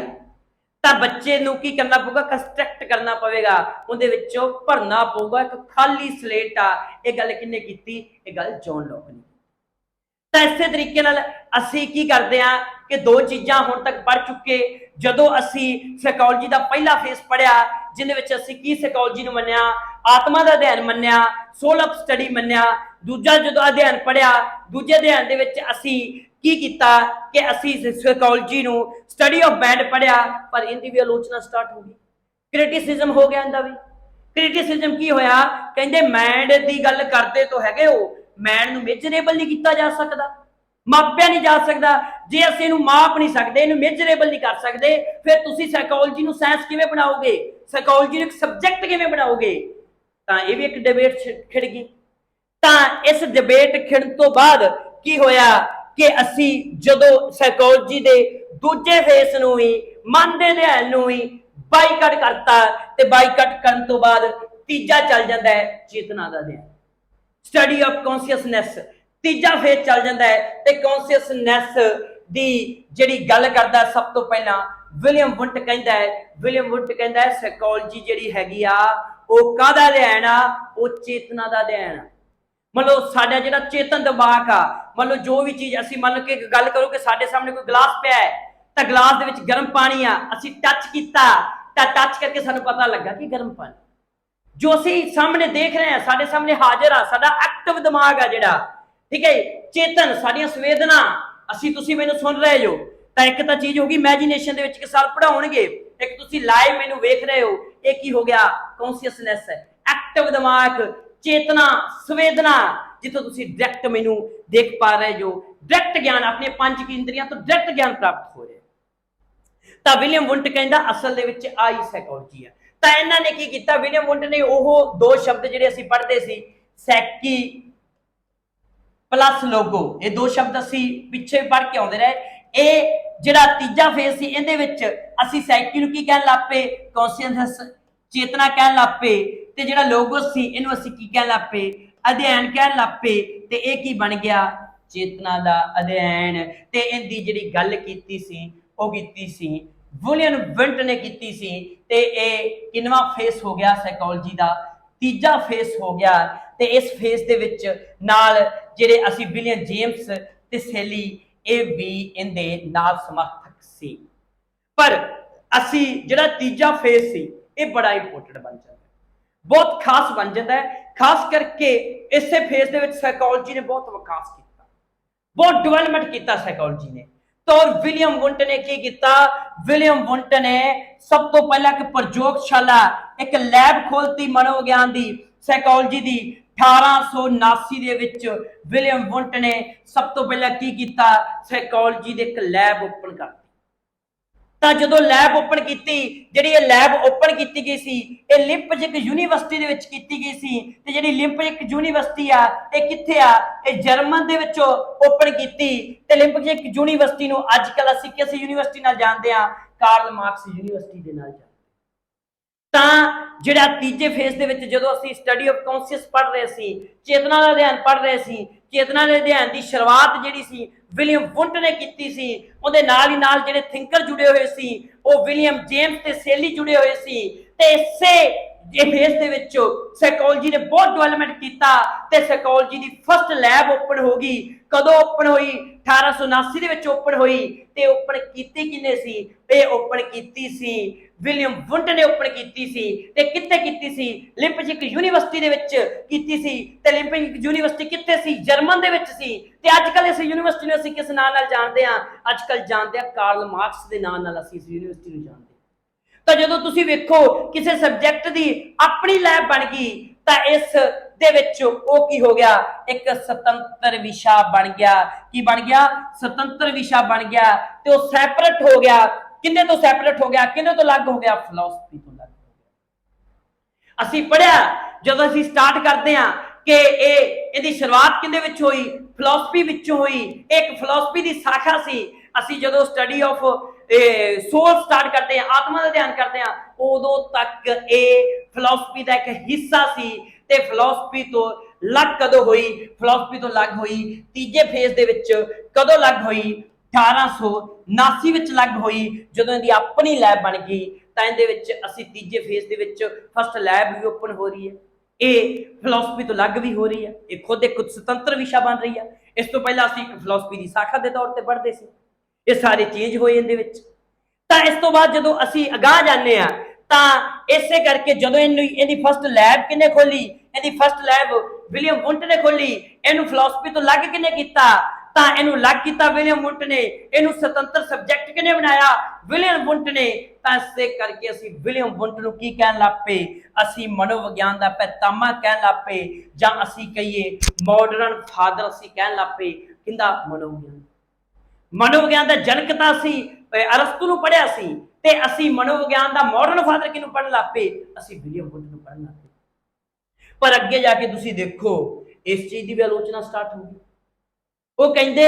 ਤਾਂ ਬੱਚੇ ਨੂੰ ਕੀ ਕਰਨਾ ਪਊਗਾ, ਕੰਸਟਰਕਟ ਕਰਨਾ ਪਵੇਗਾ, ਉਹਦੇ ਵਿੱਚੋਂ ਭਰਨਾ ਪਊਗਾ, ਇੱਕ ਖਾਲੀ ਸਲੇਟ ਆ। ਇਹ ਗੱਲ ਕਿਹਨੇ ਕੀਤੀ? ਇਹ ਗੱਲ ਜੌਨ ਲੋਕ ਨੇ। ਤਾਂ ਇਸੇ ਤਰੀਕੇ ਨਾਲ ਅਸੀਂ ਕੀ ਕਰਦੇ ਆ ਕਿ ਦੋ ਚੀਜ਼ਾਂ ਹੁਣ ਤੱਕ ਪੜ੍ਹ ਚੁੱਕੇ। ਜਦੋਂ ਅਸੀਂ ਸਾਈਕੋਲੋਜੀ ਦਾ ਪਹਿਲਾ ਫੇਸ ਪੜ੍ਹਿਆ, ਜਿਹਦੇ ਵਿੱਚ ਅਸੀਂ ਕੀ ਸਾਈਕੋਲੋਜੀ ਨੂੰ ਮੰਨਿਆ, ਆਤਮਾ ਦਾ ਅਧਿਐਨ ਮੰਨਿਆ, ਸੋਲ ਆਫ ਸਟੱਡੀ ਮੰਨਿਆ। ਦੂਜਾ ਜਦੋਂ ਅਧਿਐਨ ਪੜ੍ਹਿਆ, ਦੂਜੇ ਅਧਿਐਨ ਦੇ ਵਿੱਚ ਅਸੀਂ ਕੀ ਕੀਤਾ ਕਿ ਅਸੀਂ ਸਾਈਕੋਲੋਜੀ ਨੂੰ ਸਟੱਡੀ ਆਫ ਮਾਈਂਡ ਪੜ੍ਹਿਆ, ਪਰ ਇਹਦੀ ਵੀ ਆਲੋਚਨਾ ਸਟਾਰਟ ਹੋ ਗਈ, ਕ੍ਰਿਟਿਸਿਜ਼ਮ ਹੋ ਗਿਆ ਇਹਦਾ ਵੀ। ਕ੍ਰਿਟਿਸਿਜ਼ਮ ਕੀ ਹੋਇਆ? ਕਹਿੰਦੇ ਮਾਈਂਡ ਦੀ ਗੱਲ ਕਰਦੇ ਤਾਂ ਹੈਗੇ ਹੋ, ਮਾਈਂਡ ਨੂੰ ਮੇਜਰੇਬਲ ਨਹੀਂ ਕੀਤਾ ਜਾ ਸਕਦਾ, ਮਾਪਿਆ ਨਹੀਂ ਜਾ ਸਕਦਾ। ਜੇ ਅਸੀਂ ਇਹਨੂੰ ਮਾਪ ਨਹੀਂ ਸਕਦੇ, ਇਹਨੂੰ ਮੇਜਰੇਬਲ ਨਹੀਂ ਕਰ ਸਕਦੇ, ਫਿਰ ਤੁਸੀਂ ਸਾਈਕੋਲੋਜੀ ਨੂੰ ਸਾਇੰਸ ਕਿਵੇਂ ਬਣਾਓਗੇ, ਸਾਈਕੋਲੋਜੀ ਨੂੰ ਇੱਕ ਸਬਜੈਕਟ ਕਿਵੇਂ ਬਣਾਓਗੇ? ਤਾਂ ਇਹ ਵੀ ਇੱਕ ਡਿਬੇਟ ਖਿੜ ਗਈ। ਤਾਂ ਇਸ ਡਿਬੇਟ ਖਿੜਨ ਤੋਂ ਬਾਅਦ ਕੀ ਹੋਇਆ ਕਿ ਅਸੀਂ ਜਦੋਂ ਸਾਈਕੋਲੋਜੀ ਦੇ ਦੂਜੇ ਫੇਸ ਨੂੰ ਵੀ, ਮਨ ਦੇ ਅਧਿਐਨ ਨੂੰ ਵੀ ਬਾਈਕਾਟ ਕਰਤਾ, ਤੇ ਬਾਈਕਾਟ ਕਰਨ ਤੋਂ ਬਾਅਦ ਤੀਜਾ ਚੱਲ ਜਾਂਦਾ ਹੈ ਚੇਤਨਾ ਦਾ ਅਧਿਐਨ, ਸਟੱਡੀ ਆਫ ਕੌਨਸ਼ੀਅਸਨੈਸ। ਤੀਜਾ ਫੇਜ਼ ਚੱਲ ਜਾਂਦਾ ਹੈ ਤੇ ਕੌਨਸ਼ੀਅਸਨੈਸ ਦੀ ਜਿਹੜੀ ਗੱਲ ਕਰਦਾ ਸਭ ਤੋਂ ਪਹਿਲਾਂ ਵਿਲੀਅਮ ਵੁੰਟ ਕਹਿੰਦਾ ਹੈ ਸਾਈਕੋਲੋਜੀ ਜਿਹੜੀ ਹੈਗੀ ਆ ਉਹ ਕਾਹਦਾ ਅਧਿਐਨ ਆ? ਉਹ ਚੇਤਨਾ ਦਾ ਅਧਿਐਨ ਆ। ਮਤਲਬ ਸਾਡਾ ਜਿਹੜਾ ਚੇਤਨ ਦਿਮਾਗ ਆ, ਮਤਲਬ ਜੋ ਵੀ ਚੀਜ਼ ਅਸੀਂ ਮੰਨ ਕੇ ਗੱਲ ਕਰੋ ਕਿ ਸਾਡੇ ਸਾਹਮਣੇ ਕੋਈ ਗਲਾਸ ਪਿਆ ਹੈ, ਤਾਂ ਗਲਾਸ ਦੇ ਵਿੱਚ ਗਰਮ ਪਾਣੀ ਆ, ਅਸੀਂ ਟੱਚ ਕੀਤਾ, ਤਾਂ ਟੱਚ ਕਰਕੇ ਸਾਨੂੰ ਪਤਾ ਲੱਗਾ ਕਿ ਗਰਮ ਪਾਣੀ। ਜੋ ਅਸੀਂ ਸਾਹਮਣੇ ਦੇਖ ਰਹੇ ਹਾਂ, ਸਾਡੇ ਸਾਹਮਣੇ ਹਾਜ਼ਰ ਆ, ਸਾਡਾ ਐਕਟਿਵ ਦਿਮਾਗ ਆ ਜਿਹੜਾ, ਠੀਕ ਹੈ। ਚੇਤਨ ਸਾਡੀਆਂ ਸੰਵੇਦਨਾ, ਅਸੀਂ ਤੁਸੀਂ ਮੈਨੂੰ ਸੁਣ ਰਹੇ ਹੋ, ਤਾਂ ਇੱਕ ਤਾਂ ਚੀਜ਼ ਹੋ ਗਈ ਇਮੇਜਿਨੇਸ਼ਨ ਦੇ ਵਿੱਚ ਕਿ ਸਰ ਪੜਾਉਣਗੇ, ਇੱਕ ਤੁਸੀਂ ਲਾਈਵ ਮੈਨੂੰ ਵੇਖ ਰਹੇ ਹੋ, ਇਹ ਕੀ ਹੋ ਗਿਆ? ਕੌਨਸ਼ੀਅਸਨੈਸ ਹੈ, ਐਕਟਿਵ ਦਿਮਾਗ, ਚੇਤਨਾ, ਸੰਵੇਦਨਾ, ਜਿੱਥੋਂ ਤੁਸੀਂ ਡਾਇਰੈਕਟ ਮੈਨੂੰ ਦੇਖ ਪਾ ਰਹੇ ਹੋ, ਡਾਇਰੈਕਟ ਗਿਆਨ, ਆਪਣੇ ਪੰਜ ਇੰਦਰੀਆਂ ਤੋਂ ਡਾਇਰੈਕਟ ਗਿਆਨ ਪ੍ਰਾਪਤ ਹੋ ਰਿਹਾ। ਤਾਂ ਵਿਲੀਅਮ ਵੁੰਟ ਕਹਿੰਦਾ ਅਸਲ ਦੇ ਵਿੱਚ ਆਹੀ ਸਾਈਕੋਲੋਜੀ ਆ। ਤਾਂ ਇਹਨਾਂ ਨੇ ਕੀ ਕੀਤਾ, ਵਿਲੀਅਮ ਵੁੰਟ ਨੇ ਉਹ ਦੋ ਸ਼ਬਦ ਜਿਹੜੇ ਅਸੀਂ ਪੜ੍ਹਦੇ ਸੀ, ਸੈਕੀ ਪਲੱਸ ਲੋਗੋ, ਇਹ ਦੋ ਸ਼ਬਦ ਅਸੀਂ ਪਿੱਛੇ ਪੜ੍ਹ ਕੇ ਆਉਂਦੇ ਰਹੇ। ਇਹ ਜਿਹੜਾ ਤੀਜਾ ਫੇਜ਼ ਸੀ, ਇਹਦੇ ਵਿੱਚ ਅਸੀਂ ਸੈਕੀ ਨੂੰ ਕੀ ਕਹਿਣ ਲੱਗ ਪਏ? ਕੌਨਸ਼ੀਅਸਨੈਸ, ਚੇਤਨਾ ਕਹਿਣ ਲੱਗ ਪਏ। ਤੇ ਜਿਹੜਾ ਲੋਗੋਸ ਸੀ, ਇਹਨੂੰ ਅਸੀਂ ਕੀ ਕਹਿਣ ਲੱਗ ਪਏ? ਅਧਿਐਨ ਕਹਿਣ ਲੱਗ ਪਏ। ਤੇ ਇਹ ਕੀ ਬਣ ਗਿਆ? ਚੇਤਨਾ ਦਾ ਅਧਿਐਨ। ਤੇ ਇਹਦੀ ਜਿਹੜੀ ਗੱਲ ਕੀਤੀ ਸੀ, ਉਹ ਕੀਤੀ ਸੀ ਵਿਲੀਅਮ ਵੁੰਟ ਨੇ ਕੀਤੀ ਸੀ। ਤੇ ਇਹ ਕਿੰਨਵਾਂ ਫੇਸ ਹੋ ਗਿਆ ਸਾਈਕੋਲੋਜੀ ਦਾ? ਤੀਜਾ ਫੇਸ ਹੋ ਗਿਆ। ਤੇ ਇਸ ਫੇਸ ਦੇ ਵਿੱਚ ਨਾਲ ਜਿਹੜੇ ਅਸੀਂ ਵਿਲੀਅਮ ਜੇਮਸ ਤੇ ਸੈਲੀ, ਇਹ ਵੀ ਇਹਦੇ ਨਾਲ ਸਮਰਥਕ ਸੀ। ਪਰ ਅਸੀਂ ਜਿਹੜਾ ਤੀਜਾ ਫੇਸ ਸੀ, ਇਹ ਬੜਾ ਇੰਪੋਰਟੈਂਟ ਬਣ ਜਾਂਦਾ, ਬਹੁਤ ਖਾਸ ਬਣ ਜਾਂਦਾ ਹੈ। ਖਾਸ ਕਰਕੇ ਇਸੇ ਫੇਸ ਦੇ ਵਿੱਚ ਸਾਈਕੋਲੋਜੀ ਨੇ ਬਹੁਤ ਵਿਕਾਸ ਕੀਤਾ, ਬਹੁਤ ਡਿਵੈਲਪਮੈਂਟ ਕੀਤਾ ਸਾਈਕੋਲੋਜੀ ਨੇ। ਤਾਂ ਵਿਲੀਅਮ ਵੁੰਟ ਨੇ ਕੀ ਕੀਤਾ? ਵਿਲੀਅਮ ਵੁੰਟ ਨੇ ਸਭ ਤੋਂ ਪਹਿਲਾਂ ਇੱਕ ਪ੍ਰਯੋਗਸ਼ਾਲਾ, ਇੱਕ ਲੈਬ ਖੋਲਤੀ ਮਨੋਵਿਗਿਆਨ ਦੀ, ਸਾਈਕੋਲੋਜੀ ਦੀ। 1879 ਦੇ ਵਿੱਚ ਵਿਲੀਅਮ ਵੁੰਟ ਨੇ ਸਭ ਤੋਂ ਪਹਿਲਾਂ ਕੀ ਕੀਤਾ? ਸਾਈਕੋਲੋਜੀ ਦੇ ਇੱਕ ਲੈਬ ਓਪਨ ਕਰਤੀ। ਤਾਂ ਜਦੋਂ ਲੈਬ ਓਪਨ ਕੀਤੀ, ਜਿਹੜੀ ਇਹ ਲੈਬ ਓਪਨ ਕੀਤੀ ਗਈ ਸੀ, ਇਹ ਲਿਪਜ਼ਿਗ ਯੂਨੀਵਰਸਿਟੀ ਦੇ ਵਿੱਚ ਕੀਤੀ ਗਈ ਸੀ। ਤੇ ਜਿਹੜੀ ਲਿਪਜ਼ਿਗ ਯੂਨੀਵਰਸਿਟੀ ਆ, ਇਹ ਕਿੱਥੇ ਆ? ਇਹ ਜਰਮਨ ਦੇ ਵਿੱਚ ਓਪਨ ਕੀਤੀ। ਤੇ ਲਿਪਜ਼ਿਗ ਯੂਨੀਵਰਸਿਟੀ ਨੂੰ ਅੱਜ ਕੱਲ ਅਸੀਂ ਕਿਸ ਯੂਨੀਵਰਸਿਟੀ ਨਾਲ ਜਾਣਦੇ ਆ? ਕਾਰਲ ਮਾਰਕਸ ਯੂਨੀਵਰਸਿਟੀ ਦੇ ਨਾਲ। ਤਾਂ ਜਿਹੜਾ ਤੀਜੇ ਫੇਸ ਦੇ ਵਿੱਚ ਜਦੋਂ ਅਸੀਂ ਸਟੱਡੀ ਆਫ ਕੌਨਸ਼ੀਅਸ ਪੜ੍ਹ ਰਹੇ ਸੀ, ਚੇਤਨਾ ਦਾ ਅਧਿਐਨ ਪੜ੍ਹ ਰਹੇ ਸੀ, ਚੇਤਨਾ ਦੇ ਅਧਿਐਨ ਦੀ ਸ਼ੁਰੂਆਤ ਜਿਹੜੀ ਸੀ ਵਿਲੀਅਮ ਵੁੰਟ ਨੇ ਕੀਤੀ ਸੀ। ਉਹਦੇ ਨਾਲ ਹੀ ਨਾਲ ਜਿਹੜੇ ਥਿੰਕਰ ਜੁੜੇ ਹੋਏ ਸੀ, ਉਹ ਵਿਲੀਅਮ ਜੇਮਸ ਤੇ ਸੈਲੀ ਜੁੜੇ ਹੋਏ ਸੀ। ਤੇ ਇਸੇ ਇਹ ਫੇਸ ਦੇ ਵਿੱਚ ਸਾਈਕੋਲੋਜੀ ਨੇ ਬਹੁਤ ਡਿਵੈਲਪਮੈਂਟ ਕੀਤਾ। ਤੇ ਸਾਈਕੋਲੋਜੀ ਦੀ ਫਸਟ ਲੈਬ ਓਪਨ ਹੋ ਗਈ। ਕਦੋਂ ਓਪਨ ਹੋਈ? 1879 ਦੇ ਵਿੱਚ ਓਪਨ ਹੋਈ ਤੇ ਓਪਨ ਕੀਤੀ ਕਿਨੇ ਸੀ? ਇਹ ਓਪਨ ਕੀਤੀ ਸੀ ਵਿਲੀਅਮ ਵੁੰਟ ਨੇ ਓਪਨ ਕੀਤੀ ਸੀ। ਤੇ ਕਿੱਥੇ ਕੀਤੀ ਸੀ? ਲਿਪਜ਼ਿਗ ਯੂਨੀਵਰਸਿਟੀ ਦੇ ਵਿੱਚ ਕੀਤੀ ਸੀ। ਤੇ ਲਿਪਜ਼ਿਗ ਯੂਨੀਵਰਸਿਟੀ ਕਿੱਥੇ ਸੀ? ਜਰਮਨ ਦੇ ਵਿੱਚ ਸੀ। ਤੇ ਅੱਜ ਕੱਲ ਇਸ ਯੂਨੀਵਰਸਿਟੀ ਨੂੰ ਅਸੀਂ ਕਿਸ ਨਾਂ ਨਾਲ ਜਾਣਦੇ ਹਾਂ? ਅੱਜ ਕੱਲ ਜਾਣਦੇ ਹਾਂ ਕਾਰਲ ਮਾਰਕਸ ਦੇ ਨਾਂ ਨਾਲ ਅਸੀਂ ਇਸ ਯੂਨੀਵਰਸਿਟੀ ਨੂੰ ਜਾਣਦੇ ਹਾਂ। ਤਾਂ ਜਦੋਂ ਤੁਸੀਂ ਵੇਖੋ ਕਿਸੇ ਸਬਜੈਕਟ ਦੀ ਆਪਣੀ ਲੈਬ ਬਣ ਗਈ ਤਾਂ ਇਸ ਦੇ ਵਿੱਚ ਉਹ ਕੀ ਹੋ ਗਿਆ? ਇੱਕ ਸੁਤੰਤਰ ਵਿਸ਼ਾ ਬਣ ਗਿਆ। ਕੀ ਬਣ ਗਿਆ? ਸੁਤੰਤਰ ਵਿਸ਼ਾ ਬਣ ਗਿਆ। ਤੇ ਉਹ ਸੈਪਰੇਟ ਹੋ ਗਿਆ। ਕਿੰਨੇ ਤੋਂ ਸੈਪਰੇਟ ਹੋ ਗਿਆ? ਕਿੰਨੇ ਤੋਂ ਅਲੱਗ ਹੋ ਗਿਆ? ਫਿਲਾਸਫੀ ਤੋਂ ਅਲੱਗ ਹੋ ਗਿਆ। ਅਸੀਂ ਪੜਿਆ ਜਦੋਂ ਅਸੀਂ ਸਟਾਰਟ ਕਰਦੇ ਹਾਂ ਕਿ ਇਹਦੀ ਸ਼ੁਰੂਆਤ ਕਿੰਦੇ ਵਿੱਚ ਹੋਈ? ਫਿਲਾਸਫੀ ਵਿੱਚੋਂ ਹੋਈ। ਇੱਕ ਫਿਲਾਸਫੀ ਦੀ ਸ਼ਾਖਾ ਸੀ। ਅਸੀਂ ਜਦੋਂ ਸਟੱਡੀ ਆਫ ਸੋਲ ਸਟਾਰਟ ਕਰਦੇ ਹਾਂ, ਆਤਮਾ ਦਾ ਧਿਆਨ ਕਰਦੇ ਹਾਂ, ਉਦੋਂ ਤੱਕ ਇਹ ਫਿਲਾਸਫੀ ਦਾ ਇੱਕ ਹਿੱਸਾ ਸੀ। ਤੇ ਫਿਲਾਸਫੀ ਤੋਂ ਅਲੱਗ ਕਦੋਂ ਹੋਈ? ਫਿਲਾਸਫੀ ਤੋਂ ਅਲੱਗ ਹੋਈ ਤੀਜੇ ਫੇਜ਼ ਦੇ ਵਿੱਚ। ਕਦੋਂ ਅਲੱਗ ਹੋਈ? 1879 ਵਿੱਚ ਅਲੱਗ ਹੋਈ ਜਦੋਂ ਇਹਦੀ ਆਪਣੀ ਲੈਬ ਬਣ ਗਈ। ਤਾਂ ਇਹਦੇ ਵਿੱਚ ਅਸੀਂ ਤੀਜੇ ਫੇਜ਼ ਦੇ ਵਿੱਚ ਫਸਟ ਲੈਬ ਵੀ ਓਪਨ ਹੋ ਰਹੀ ਹੈ। ਇਹ ਫਿਲਾਸਫੀ ਤੋਂ ਅਲੱਗ ਵੀ ਹੋ ਰਹੀ ਹੈ। ਇਹ ਖੁਦ ਇੱਕ ਸੁਤੰਤਰ ਵਿਸ਼ਾ ਬਣ ਰਹੀ ਹੈ। ਇਸ ਤੋਂ ਪਹਿਲਾਂ ਅਸੀਂ ਇੱਕ ਫਿਲਾਸਫੀ ਦੀ ਸ਼ਾਖਾ ਦੇ ਤੌਰ ਤੇ ਪੜ੍ਹਦੇ ਸੀ। ਇਹ ਸਾਰੇ ਚੇਂਜ ਹੋਏ ਇਹਦੇ ਵਿੱਚ। ਤਾਂ ਇਸ ਤੋਂ ਬਾਅਦ ਜਦੋਂ ਅਸੀਂ ਅਗਾਂਹ ਜਾਂਦੇ ਹਾਂ ਤਾਂ ਇਸੇ ਕਰਕੇ ਜਦੋਂ ਇਹਦੀ ਫਸਟ ਲੈਬ ਕਿਹਨੇ ਖੋਲੀ? ਇਹਦੀ ਫਸਟ ਲੈਬ ਵਿਲੀਅਮ ਵੁੰਟ ਨੇ ਖੋਲੀ। ਇਹਨੂੰ ਫਿਲਾਸਫੀ ਤੋਂ ਅਲੱਗ ਕਿਹਨੇ ਕੀਤਾ? ਤਾਂ ਇਹਨੂੰ ਅਲੱਗ ਕੀਤਾ ਵਿਲੀਅਮ ਵੁੰਟ ਨੇ। ਇਹਨੂੰ ਸੁਤੰਤਰ ਸਬਜੈਕਟ ਕਿਹਨੇ ਬਣਾਇਆ? ਵਿਲੀਅਮ ਵੁੰਟ ਨੇ। ਤਾਂ ਇਸੇ ਕਰਕੇ ਅਸੀਂ ਵਿਲੀਅਮ ਵੁੰਟ ਨੂੰ ਕੀ ਕਹਿਣ ਲੱਗ ਪਏ? ਅਸੀਂ ਮਨੋਵਿਗਿਆਨ ਦਾ ਪਿਤਾਮਾ ਕਹਿਣ ਲੱਗ ਪਏ, ਜਾਂ ਅਸੀਂ ਕਹੀਏ ਮਾਡਰਨ ਫਾਦਰ ਅਸੀਂ ਕਹਿਣ ਲੱਗ ਪਏ। ਕਿੰਦਾ? ਮਨੋਵਿਗਿਆਨ। ਮਨੋਵਿਗਿਆਨ ਦਾ ਜਨਕ ਤਾਂ ਅਸੀਂ ਅਰਸਤੂ ਨੂੰ ਪੜ੍ਹਿਆ ਸੀ। ਤੇ ਅਸੀਂ ਮਨੋਵਿਗਿਆਨ ਦਾ ਮਾਡਰਨ ਫਾਦਰ ਕਿਹਨੂੰ ਪੜ੍ਹਨ ਲੱਗ ਪਏ? ਅਸੀਂ ਵਿਲੀਅਮ ਵੁੰਟ ਨੂੰ ਪੜ੍ਹਨ ਲੱਗ ਪਏ। ਪਰ ਅੱਗੇ ਜਾ ਕੇ ਤੁਸੀਂ ਦੇਖੋ ਇਸ ਚੀਜ਼ ਦੀ ਵੀ ਆਲੋਚਨਾ ਸਟਾਰਟ ਹੋ ਗਈ। ਉਹ ਕਹਿੰਦੇ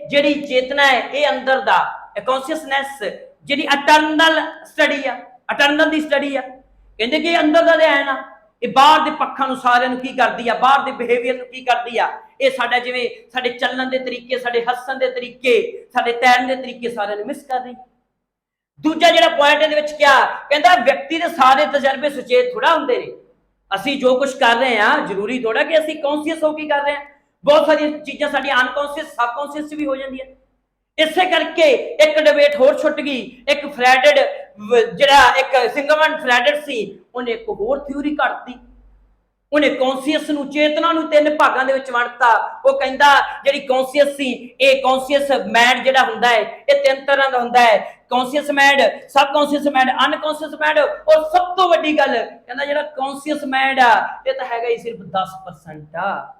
ਜਿਹੜੀ ਚੇਤਨਾ ਹੈ ਇਹ ਅੰਦਰ ਦਾ ਕੌਨਸ਼ੀਅਸਨੈਸ ਜਿਹੜੀ ਅਟਰਨਲ ਸਟੱਡੀ ਆ, ਅਟਰਨਲ ਦੀ ਸਟੱਡੀ ਆ। ਕਹਿੰਦੇ ਕਿ ਅੰਦਰ ਦਾ ਅਧਿਐਨ ਆ। ਇਹ ਬਾਹਰ ਦੇ ਪੱਖਾਂ ਨੂੰ ਸਾਰਿਆਂ ਨੂੰ ਕੀ ਕਰਦੀ ਆ? ਬਾਹਰ ਦੇ ਬਿਹੇਵੀਅਰ ਨੂੰ ਕੀ ਕਰਦੀ ਆ? ਇਹ ਸਾਡਾ ਜਿਵੇਂ ਸਾਡੇ ਚੱਲਣ ਦੇ ਤਰੀਕੇ, ਸਾਡੇ ਹੱਸਣ ਦੇ ਤਰੀਕੇ, ਸਾਡੇ ਤੈਰਨ ਦੇ ਤਰੀਕੇ ਸਾਰਿਆਂ ਨੂੰ ਮਿਸ ਕਰ ਰਹੀ। ਦੂਜਾ ਜਿਹੜਾ ਪੁਆਇੰਟ ਇਹਦੇ ਵਿੱਚ ਕਿਹਾ, ਕਹਿੰਦਾ ਵਿਅਕਤੀ ਦੇ ਸਾਰੇ ਤਜਰਬੇ ਸੁਚੇਤ ਥੋੜਾ ਹੁੰਦੇ ਨੇ। ਅਸੀਂ ਜੋ ਕੁਝ ਕਰ ਰਹੇ ਹਾਂ ਜ਼ਰੂਰੀ ਥੋੜਾ ਕਿ ਅਸੀਂ ਕੌਨਸ਼ੀਅਸ ਹੋ ਕੇ ਕਰ ਰਹੇ ਹਾਂ। ਬਹੁਤ ਸਾਰੀਆਂ ਚੀਜ਼ਾਂ ਸਾਡੀਆਂ ਅਨਕੌਨਸ਼ੀਅਸ, ਸਬਕੌਨਸ਼ੀਅਸ ਚ ਵੀ ਹੋ ਜਾਂਦੀਆਂ। ਇਸੇ ਕਰਕੇ ਇੱਕ ਡਿਬੇਟ ਹੋਰ ਛੁੱਟ ਗਈ। ਇੱਕ ਫਰੈਡਡ ਜਿਹੜਾ ਇੱਕ ਸਿਗਮੰਡ ਫਰੈਡਡ ਸੀ, ਉਹਨੇ ਇੱਕ ਹੋਰ ਥਿਊਰੀ ਘੜਤੀ। ਉਹਨੇ ਕੌਨਸ਼ੀਅਸ ਨੂੰ, ਚੇਤਨਾ ਨੂੰ ਤਿੰਨ ਭਾਗਾਂ ਦੇ ਵਿੱਚ ਵੰਡਤਾ। ਉਹ ਕਹਿੰਦਾ ਜਿਹੜੀ ਕੌਨਸ਼ੀਅਸ ਸੀ, ਇਹ ਕੌਨਸ਼ੀਅਸ ਮਾਈਂਡ ਜਿਹੜਾ ਹੁੰਦਾ ਹੈ ਇਹ ਤਿੰਨ ਤਰ੍ਹਾਂ ਦਾ ਹੁੰਦਾ ਹੈ। Conscious mind, subconscious mind, unconscious mind. ਔਰ ਸਭ ਤੋਂ ਵੱਡੀ ਗੱਲ ਕਹਿੰਦਾ ਜਿਹੜਾ ਕੌਨਸ਼ੀਅਸ ਮਾਈਂਡ ਆ ਇਹ ਤਾਂ ਹੈਗਾ ਹੀ ਸਿਰਫ 10% ਆ।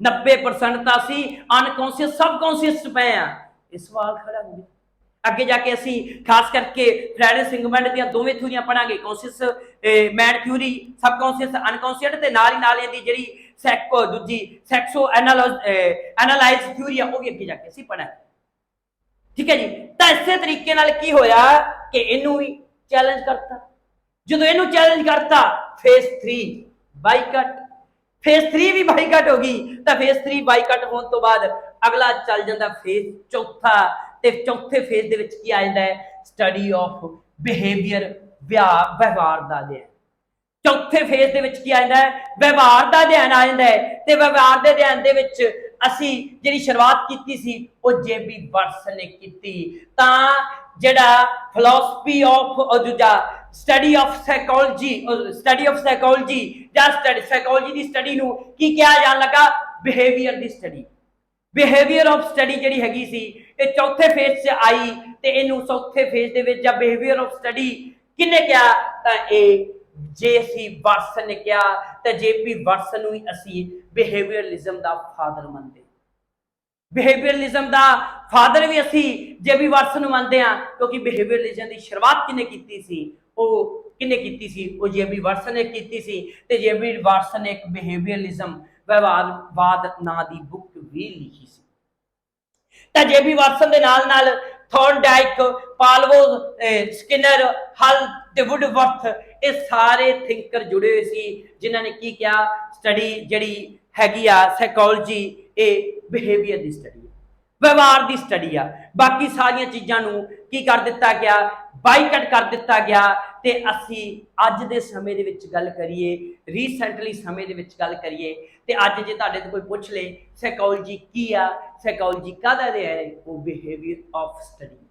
90% ਤਾਂ ਅਸੀਂ ਅਨਕੌਨਸ਼ੀਅਸ, ਸਬਕੌਨਸ਼ੀਅਸ ਚ ਪਏ ਆ। ਇਹ ਸਵਾਲ ਖੜਾ ਹੋ ਗਿਆ। ਅੱਗੇ ਜਾ ਕੇ ਅਸੀਂ ਖਾਸ ਕਰਕੇ ਫਰੈਡ ਸਿਗਮੰਡ ਦੀਆਂ ਦੋਵੇਂ ਥਿਊਰੀਆਂ ਪੜਾਂਗੇ, ਕੌਨਸ਼ੀਅਸ ਮਾਈਂਡ ਥਿਊਰੀ, ਸਬਕੌਨਸ਼ੀਅਸ, ਅਨਕੌਨਸ਼ੀਅਸ, ਤੇ ਨਾਲ ਹੀ ਨਾਲ ਇਹਦੀ ਜਿਹੜੀ ਦੂਜੀ ਸੈਕਸੋ ਐਨਾਲਾਈਜ਼ ਥਿਊਰੀ ਆ ਉਹ ਵੀ ਅੱਗੇ ਜਾ ਕੇ ਅਸੀਂ ਪੜਾਂਗੇ। ਠੀਕ ਹੈ ਜੀ। ਤਾਂ ਇਸੇ ਤਰੀਕੇ ਨਾਲ ਕੀ ਹੋਇਆ ਕਿ ਇਹਨੂੰ ਵੀ ਚੈਲੰਜ ਕਰਤਾ। ਜਦੋਂ ਇਹਨੂੰ ਚੈਲੰਜ ਕਰਤਾ, ਫੇਜ਼ 3 ਬਾਈਕਾਟ। ਫੇਜ਼ 3 ਵੀ ਬਾਈਕਾਟ ਹੋ ਗਈ। ਤਾਂ ਫੇਜ਼ 3 ਬਾਈਕਾਟ ਹੋਣ ਤੋਂ ਬਾਅਦ ਅਗਲਾ ਚੱਲ ਜਾਂਦਾ ਫੇਜ਼ ਚੌਥਾ। ਤੇ ਚੌਥੇ ਫੇਜ਼ ਦੇ ਵਿੱਚ ਕੀ ਆ ਜਾਂਦਾ ਹੈ? ਸਟੱਡੀ ਆਫ ਬਿਹੇਵੀਅਰ, ਵਿਵਹਾਰ ਦਾ ਅਧਿਐਨ। ਚੌਥੇ ਫੇਜ਼ ਦੇ ਵਿੱਚ ਕੀ ਆ ਜਾਂਦਾ ਹੈ? ਵਿਵਹਾਰ ਦਾ ਅਧਿਐਨ ਆ ਜਾਂਦਾ ਹੈ। ਤੇ ਵਿਵਹਾਰ ਦੇ ਅਧਿਐਨ ਦੇ ਵਿੱਚ ਅਸੀਂ ਜਿਹੜੀ ਸ਼ੁਰੂਆਤ ਕੀਤੀ ਸੀ ਉਹ ਜੇਬੀ ਵਟਸਨ ਨੇ ਕੀਤੀ। ਤਾਂ ਜਿਹੜਾ ਫਿਲਾਸਫੀ ਆਫ ਦੂਜਾ ਸਟੱਡੀ ਆਫ ਸਾਈਕੋਲੋਜੀ ਜਾਂ ਸਾਈਕੋਲੋਜੀ ਦੀ ਸਟੱਡੀ ਨੂੰ ਕੀ ਕਿਹਾ ਜਾਣ ਲੱਗਾ? Behaviour the study. Behaviour of study ਜਿਹੜੀ ਹੈਗੀ ਸੀ ਇਹ ਚੌਥੇ ਫੇਜ਼ 'ਚ ਆਈ। ਤੇ ਇਹਨੂੰ ਚੌਥੇ ਫੇਜ਼ ਦੇ ਵਿੱਚ ਜਾਂ ਬਿਹੇਵੀਅਰ ਆਫ ਸਟੱਡੀ ਕਿਹਨੇ ਕਿਹਾ? ਤਾਂ ਇਹ ਜੇਸੀ ਵਾਟਸਨ ਨੇ ਕਿਹਾ। ਤੇ ਜੇਪੀ ਵਾਟਸਨ ਨੂੰ ਹੀ ਅਸੀਂ ਬਿਹੇਵੀਅਰਲਿਜ਼ਮ ਦਾ ਫਾਦਰ ਮੰਨਦੇ। ਬਿਹੇਵੀਅਰਲਿਜ਼ਮ ਦਾ ਫਾਦਰ ਵੀ ਅਸੀਂ ਜੇਬੀ ਵਾਟਸਨ ਨੂੰ ਮੰਨਦੇ ਹਾਂ, ਕਿਉਂਕਿ ਬਿਹੇਵੀਅਰਲਿਜ਼ਮ ਦੀ ਸ਼ੁਰੂਆਤ ਕਿਹਨੇ ਕੀਤੀ ਸੀ? ਉਹ ਕਿਹਨੇ ਕੀਤੀ ਸੀ? ਉਹ ਜੇਬੀ ਵਾਟਸਨ ਨੇ ਕੀਤੀ ਸੀ। ਤੇ ਜੇਬੀ ਵਾਟਸਨ ਨੇ ਇੱਕ ਬਿਹੇਵੀਅਰਲਿਜ਼ਮ, ਵਿਵਹਾਰਵਾਦ ਨਾਂ ਦੀ ਬੁੱਕ ਵੀ ਲਿਖੀ ਸੀ। ਤਾਂ ਜੇਬੀ ਵਾਟਸਨ ਦੇ ਨਾਲ ਨਾਲ ਥੌਰਨਡਾਈਕ, ਪਾਲਵੋ, ਸਕਿਨਰ, ਹਲ ਤੇ ਵੁਡਵਰਥ, ਇਹ ਸਾਰੇ ਥਿੰਕਰ ਜੁੜੇ ਹੋਏ ਸੀ ਜਿਨ੍ਹਾਂ ਨੇ ਕੀ ਕਿਹਾ? ਸਟੱਡੀ ਜਿਹੜੀ ਹੈਗੀ ਆ ਸਾਈਕੋਲੋਜੀ, ਇਹ ਬਿਹੇਵੀਅਰ ਦੀ ਸਟੱਡੀ ਆ, ਵਿਵਹਾਰ ਦੀ ਸਟੱਡੀ ਆ। ਬਾਕੀ ਸਾਰੀਆਂ ਚੀਜ਼ਾਂ ਨੂੰ ਕੀ ਕਰ ਦਿੱਤਾ ਗਿਆ? ਬਾਈਕਾਟ ਕਰ ਦਿੱਤਾ ਗਿਆ। ਤੇ ਅਸੀਂ ਅੱਜ ਦੇ ਸਮੇਂ ਦੇ ਵਿੱਚ ਗੱਲ ਕਰੀਏ, ਰੀਸੈਂਟਲੀ ਸਮੇਂ ਦੇ ਵਿੱਚ ਗੱਲ ਕਰੀਏ ਤੇ ਅੱਜ ਜੇ ਤੁਹਾਡੇ ਤੋਂ ਕੋਈ ਪੁੱਛ ਲੇ ਸਾਈਕੋਲੋਜੀ ਕੀ ਆ, ਸਾਈਕੋਲੋਜੀ ਕਾਹਦਾ ਅਧਿਐਨ ਹੈ, ਉਹ ਬਿਹੇਵੀਅਰ ਆਫ ਸਟੱਡੀ,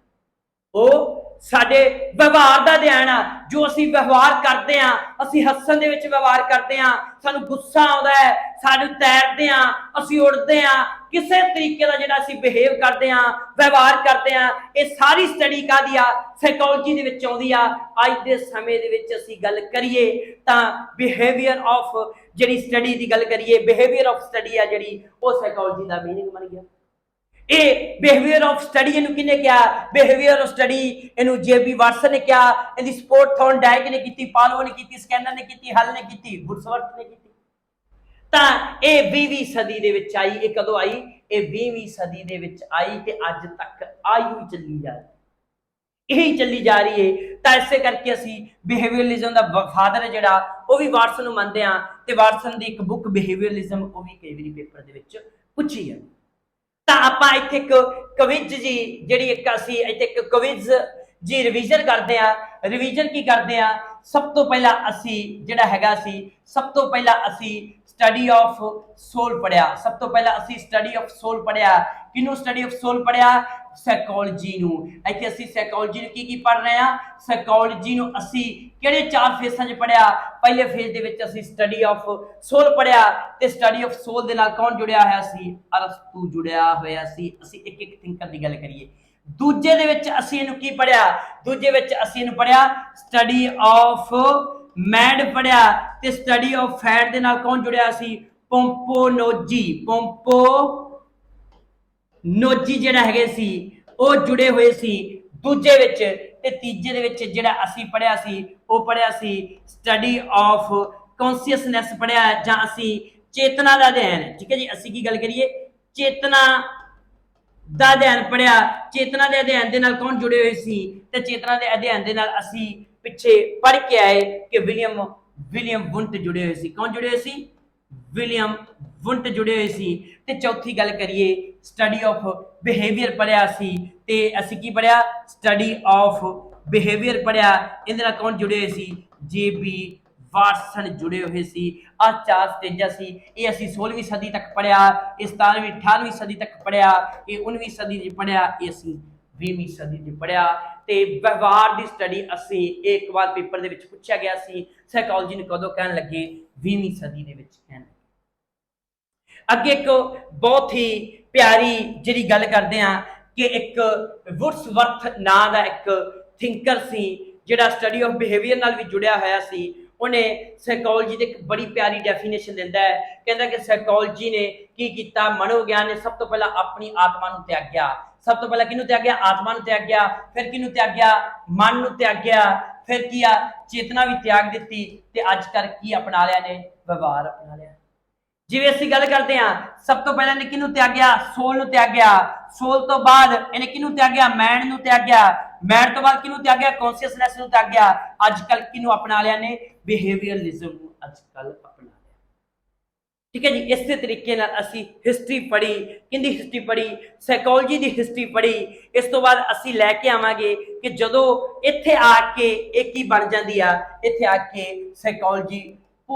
ਉਹ ਸਾਡੇ ਵਿਵਹਾਰ ਦਾ ਅਧਿਐਨ ਆ। ਜੋ ਅਸੀਂ ਵਿਵਹਾਰ ਕਰਦੇ ਆ, ਅਸੀਂ ਹੱਸਣ ਦੇ ਵਿੱਚ ਵਿਵਹਾਰ ਕਰਦੇ ਆ, ਸਾਨੂੰ ਗੁੱਸਾ ਆਉਂਦਾ ਹੈ, ਸਾਨੂੰ ਤੈਰਦੇ ਆ, ਅਸੀਂ ਉੜਦੇ ਆ, ਕਿਸੇ ਤਰੀਕੇ ਦਾ ਜਿਹੜਾ ਅਸੀਂ ਬਿਹੇਵ ਕਰਦੇ ਆ, ਵਿਵਹਾਰ ਕਰਦੇ ਆ, ਇਹ ਸਾਰੀ ਸਟੱਡੀ ਕਾਹਦੀ ਆ, ਸਾਈਕੋਲੋਜੀ ਦੇ ਵਿੱਚ ਆਉਂਦੀ ਆ। ਅੱਜ ਦੇ ਸਮੇਂ ਦੇ ਵਿੱਚ ਅਸੀਂ ਗੱਲ ਕਰੀਏ ਤਾਂ ਬਿਹੇਵੀਅਰ ਆਫ ਜਿਹੜੀ ਸਟੱਡੀ ਦੀ ਗੱਲ ਕਰੀਏ, ਬਿਹੇਵੀਅਰ ਆਫ ਸਟੱਡੀ ਆ ਜਿਹੜੀ, ਉਹ ਸਾਈਕੋਲੋਜੀ ਦਾ ਮੀਨਿੰਗ ਬਣ ਗਿਆ। ਇਹ ਬਿਹੇਵੀਅਰ ਆਫ ਸਟੱਡੀ ਇਹਨੂੰ ਕਿਹਨੇ ਕਿਹਾ? ਬਿਹੇਵੀਅਰ ਆਫ ਸਟੱਡੀ ਇਹਨੂੰ ਜੇਬੀ ਵਾਟਸਨ ਨੇ ਕਿਹਾ, ਇਹਦੀ ਸਪੋਰਟ ਥੌਰਨਡਾਈਕ ਨੇ ਕੀਤੀ, ਪਾਲੋ ਨੇ ਕੀਤੀ, ਸਕੈਨਰ ਨੇ ਕੀਤੀ, ਹਲ ਨੇ ਕੀਤੀ, ਵੁਡਸਵਰਥ ਨੇ ਕੀਤੀ। ਤਾਂ ਇਹ 20ਵੀਂ ਸਦੀ ਦੇ ਵਿੱਚ ਆਈ। ਇਹ ਕਦੋਂ ਆਈ? ਇਹ 20ਵੀਂ ਸਦੀ ਦੇ ਵਿੱਚ ਆਈ ਤੇ ਅੱਜ ਤੱਕ ਆਈ ਚੱਲੀ ਜਾ ਰਹੀ, ਇਹੀ ਚੱਲੀ ਜਾ ਰਹੀ ਹੈ। ਤਾਂ ਇਸੇ ਕਰਕੇ ਅਸੀਂ ਬਿਹੇਵੀਅਰਲਿਜ਼ਮ ਦਾ ਫਾਦਰ ਜਿਹੜਾ ਉਹ ਵੀ ਵਾਟਸਨ ਨੂੰ ਮੰਨਦੇ ਆ ਤੇ ਵਾਟਸਨ ਦੀ ਇੱਕ ਬੁੱਕ ਬਿਹੇਵੀਅਰਲਿਜ਼ਮ ਉਹ ਵੀ ਕਈ ਵਾਰੀ ਪੇਪਰ ਦੇ ਵਿੱਚ ਪੁੱਛੀ ਹੈ। ਤਾਂ ਆਪਾਂ ਇੱਥੇ ਇੱਕ ਕਵਿਜ਼ ਜੀ ਜਿਹੜੀ ਇੱਕ ਅਸੀਂ ਇੱਥੇ ਇੱਕ ਕਵਿਜ਼ ਜੀ ਰਿਵੀਜ਼ਨ ਕਰਦੇ ਆ। ਰਿਵੀਜ਼ਨ ਕੀ ਕਰਦੇ ਆ? ਸਭ ਤੋਂ ਪਹਿਲਾਂ ਅਸੀਂ ਜਿਹੜਾ ਹੈਗਾ ਸੀ, ਸਭ ਤੋਂ ਪਹਿਲਾਂ ਅਸੀਂ ਸਟੱਡੀ ਆਫ ਸੋਲ ਪੜਿਆ। ਸਭ ਤੋਂ ਪਹਿਲਾਂ ਅਸੀਂ ਸਟੱਡੀ ਆਫ ਸੋਲ ਪੜਿਆ। ਕਿਹਨੂੰ ਸਟੱਡੀ ਆਫ ਸੋਲ ਪੜਿਆ? ਸਾਈਕੋਲੋਜੀ ਨੂੰ। ਇੱਥੇ ਅਸੀਂ ਸਾਈਕੋਲੋਜੀ ਨੂੰ ਕੀ ਪੜ ਰਹੇ ਆ? ਸਾਈਕੋਲੋਜੀ ਨੂੰ ਅਸੀਂ ਕਿਹੜੇ 4 ਫੇਜ਼ਾਂ 'ਚ ਪੜਿਆ? ਪਹਿਲੇ ਫੇਜ਼ ਦੇ ਵਿੱਚ ਅਸੀਂ ਸਟੱਡੀ ਆਫ ਸੋਲ ਪੜਿਆ ਤੇ ਸਟੱਡੀ ਆਫ ਸੋਲ ਦੇ ਨਾਲ ਕੌਣ ਜੁੜਿਆ ਹੋਇਆ ਸੀ? ਅਰਸਤੂ ਜੁੜਿਆ ਹੋਇਆ ਸੀ। ਅਸੀਂ ਇੱਕ ਇੱਕ ਥਿੰਕਰ ਦੀ ਗੱਲ ਕਰੀਏ। ਦੂਜੇ ਦੇ ਵਿੱਚ ਅਸੀਂ ਇਹਨੂੰ ਕੀ ਪੜਿਆ? ਦੂਜੇ ਵਿੱਚ ਅਸੀਂ ਇਹਨੂੰ ਪੜਿਆ ਸਟੱਡੀ ਆਫ ਮੈਡ ਪੜਿਆ ਤੇ ਸਟੱਡੀ ਆਫ ਫੈਟ ਦੇ ਨਾਲ ਕੌਣ ਜੁੜਿਆ ਸੀ? ਪੰਪੋਨੋਜੀ। ਪੰਪੋਨੋਜੀ ਜਿਹੜਾ ਹੈਗੇ ਸੀ ਉਹ ਜੁੜੇ ਹੋਏ ਸੀ ਦੂਜੇ ਵਿੱਚ। ਤੇ ਤੀਜੇ ਦੇ ਵਿੱਚ ਜਿਹੜਾ ਅਸੀਂ ਪੜਿਆ ਸੀ ਉਹ ਪੜਿਆ ਸੀ ਸਟੱਡੀ ਆਫ ਕੌਨਸ਼ੀਅਸਨੈਸ ਪੜਿਆ, ਜਾਂ ਅਸੀਂ ਚੇਤਨਾ ਦਾ ਅਧਿਐਨ। ਠੀਕ ਹੈ ਜੀ, ਅਸੀਂ ਕੀ ਗੱਲ ਕਰੀਏ? ਚੇਤਨਾ ਦਾ ਅਧਿਐਨ ਪੜਿਆ। ਚੇਤਨਾ ਦੇ ਅਧਿਐਨ ਦੇ ਨਾਲ ਕੌਣ ਜੁੜੇ ਹੋਏ ਸੀ? ਤੇ ਚੇਤਨਾ ਦੇ ਅਧਿਐਨ ਦੇ ਨਾਲ ਅਸੀਂ ਪਿੱਛੇ ਪੜ੍ਹ ਕੇ ਆਏ ਕਿ ਵਿਲੀਅਮ ਵੁੰਟ ਜੁੜੇ ਹੋਏ ਸੀ। ਕੌਣ ਜੁੜੇ ਹੋਏ ਸੀ? ਵਿਲੀਅਮ ਵੁੰਟ ਜੁੜੇ ਹੋਏ ਸੀ। ਤੇ ਚੌਥੀ ਗੱਲ ਕਰੀਏ ਸਟੱਡੀ ਆਫ ਬਿਹੇਵੀਅਰ ਪੜਿਆ ਸੀ ਤੇ ਅਸੀਂ ਕੀ ਪੜਿਆ? ਸਟੱਡੀ ਆਫ ਬਿਹੇਵੀਅਰ ਪੜਿਆ। ਇਹਦੇ ਨਾਲ ਕੌਣ ਜੁੜੇ ਹੋਏ ਸੀ? ਜੇਬੀ ਵਾਟਸਨ ਜੁੜੇ ਹੋਏ ਸੀ। ਆ 4 ਸਟੇਜਾਂ ਸੀ। ਇਹ ਅਸੀਂ 16ਵੀਂ ਸਦੀ ਤੱਕ ਪੜਿਆ, ਇਹ 17ਵੀਂ 18ਵੀਂ ਸਦੀ ਤੱਕ ਪੜਿਆ, ਇਹ 19ਵੀਂ ਸਦੀ 'ਚ ਪੜਿਆ, ਇਹ ਅਸੀਂ 20ਵੀਂ ਸਦੀ 'ਚ ਪੜਿਆ। ਤੇ ਵਿਵਹਾਰ ਦੀ ਸਟੱਡੀ ਅਸੀਂ ਇੱਕ ਵਾਰ ਪੇਪਰ ਦੇ ਵਿੱਚ ਪੁੱਛਿਆ ਗਿਆ ਸੀ ਸਾਈਕੋਲੋਜੀ ਨੂੰ ਕਦੋਂ ਕਹਿਣ ਲੱਗੇ? 20ਵੀਂ ਸਦੀ ਦੇ ਵਿੱਚ ਕਹਿਣ ਲੱਗੇ। ਅੱਗੇ ਇੱਕ ਬਹੁਤ ਹੀ ਪਿਆਰੀ ਜਿਹੜੀ ਗੱਲ ਕਰਦੇ ਆ ਕਿ ਇੱਕ ਵੁਡਸਵਰਥ ਨਾਂ ਦਾ ਇੱਕ ਥਿੰਕਰ ਸੀ ਜਿਹੜਾ ਸਟੱਡੀ ਆਫ ਬਿਹੇਵੀਅਰ ਨਾਲ ਵੀ ਜੁੜਿਆ ਹੋਇਆ ਸੀ। ਉਹਨੇ ਸਾਈਕੋਲੋਜੀ ਦੀ ਇੱਕ ਬੜੀ ਪਿਆਰੀ ਡੈਫੀਨੇਸ਼ਨ ਦਿੰਦਾ ਹੈ। ਕਹਿੰਦਾ ਕਿ ਸਾਈਕੋਲੋਜੀ ਨੇ ਕੀ ਕੀਤਾ? ਮਨੋਵਿਗਿਆਨ ਨੇ ਸਭ ਤੋਂ ਪਹਿਲਾਂ ਆਪਣੀ ਆਤਮਾ ਨੂੰ ਤਿਆਗਿਆ। ਸਭ ਤੋਂ ਪਹਿਲਾਂ ਕਿਹਨੂੰ ਤਿਆਗਿਆ? ਆਤਮਾ ਨੂੰ ਤਿਆਗਿਆ। ਫਿਰ ਕਿਹਨੂੰ ਤਿਆਗਿਆ? ਮਨ ਨੂੰ ਤਿਆਗਿਆ। ਫਿਰ ਕੀ ਆ? ਚੇਤਨਾ ਵੀ ਤਿਆਗ ਦਿੱਤੀ। ਤੇ ਅੱਜ ਕੱਲ੍ਹ ਕੀ ਅਪਣਾ ਲਿਆ ਨੇ? ਵਿਵਹਾਰ ਅਪਣਾ ਲਿਆ। ਜਿਵੇਂ ਅਸੀਂ ਗੱਲ ਕਰਦੇ ਹਾਂ, ਸਭ ਤੋਂ ਪਹਿਲਾਂ ਇਹਨੇ ਕਿਹਨੂੰ ਤਿਆਗਿਆ? ਸੋਲ ਨੂੰ ਤਿਆਗਿਆ। ਸੋਲ ਤੋਂ ਬਾਅਦ ਇਹਨੇ ਕਿਹਨੂੰ ਤਿਆਗਿਆ? ਮੈਂਡ ਨੂੰ ਤਿਆਗਿਆ। ਮੈਂਡ ਤੋਂ ਬਾਅਦ ਕਿਹਨੂੰ ਤਿਆਗਿਆ? ਕੌਨਸ਼ੀਅਸਨੈਸ ਨੂੰ ਤਿਆਗਿਆ। ਅੱਜ ਕੱਲ੍ਹ ਕਿਹਨੂੰ ਅਪਣਾ ਲਿਆ ਨੇ? ਬਿਹੇਵੀਅਰਲਿਜ਼ਮ ਨੂੰ ਅੱਜ ਕੱਲ੍ਹ ਅਪਣਾ ਲਿਆ। ਠੀਕ ਹੈ ਜੀ, ਇਸੇ ਤਰੀਕੇ ਨਾਲ ਅਸੀਂ ਹਿਸਟਰੀ ਪੜ੍ਹੀ। ਕਿਹਦੀ ਹਿਸਟਰੀ ਪੜ੍ਹੀ? ਸਾਈਕੋਲੋਜੀ ਦੀ ਹਿਸਟਰੀ ਪੜ੍ਹੀ। ਇਸ ਤੋਂ ਬਾਅਦ ਅਸੀਂ ਲੈ ਕੇ ਆਵਾਂਗੇ ਕਿ ਜਦੋਂ ਇੱਥੇ ਆ ਕੇ ਇਹ ਕੀ ਬਣ ਜਾਂਦੀ ਆ? ਇੱਥੇ ਆ ਕੇ ਸਾਈਕੋਲੋਜੀ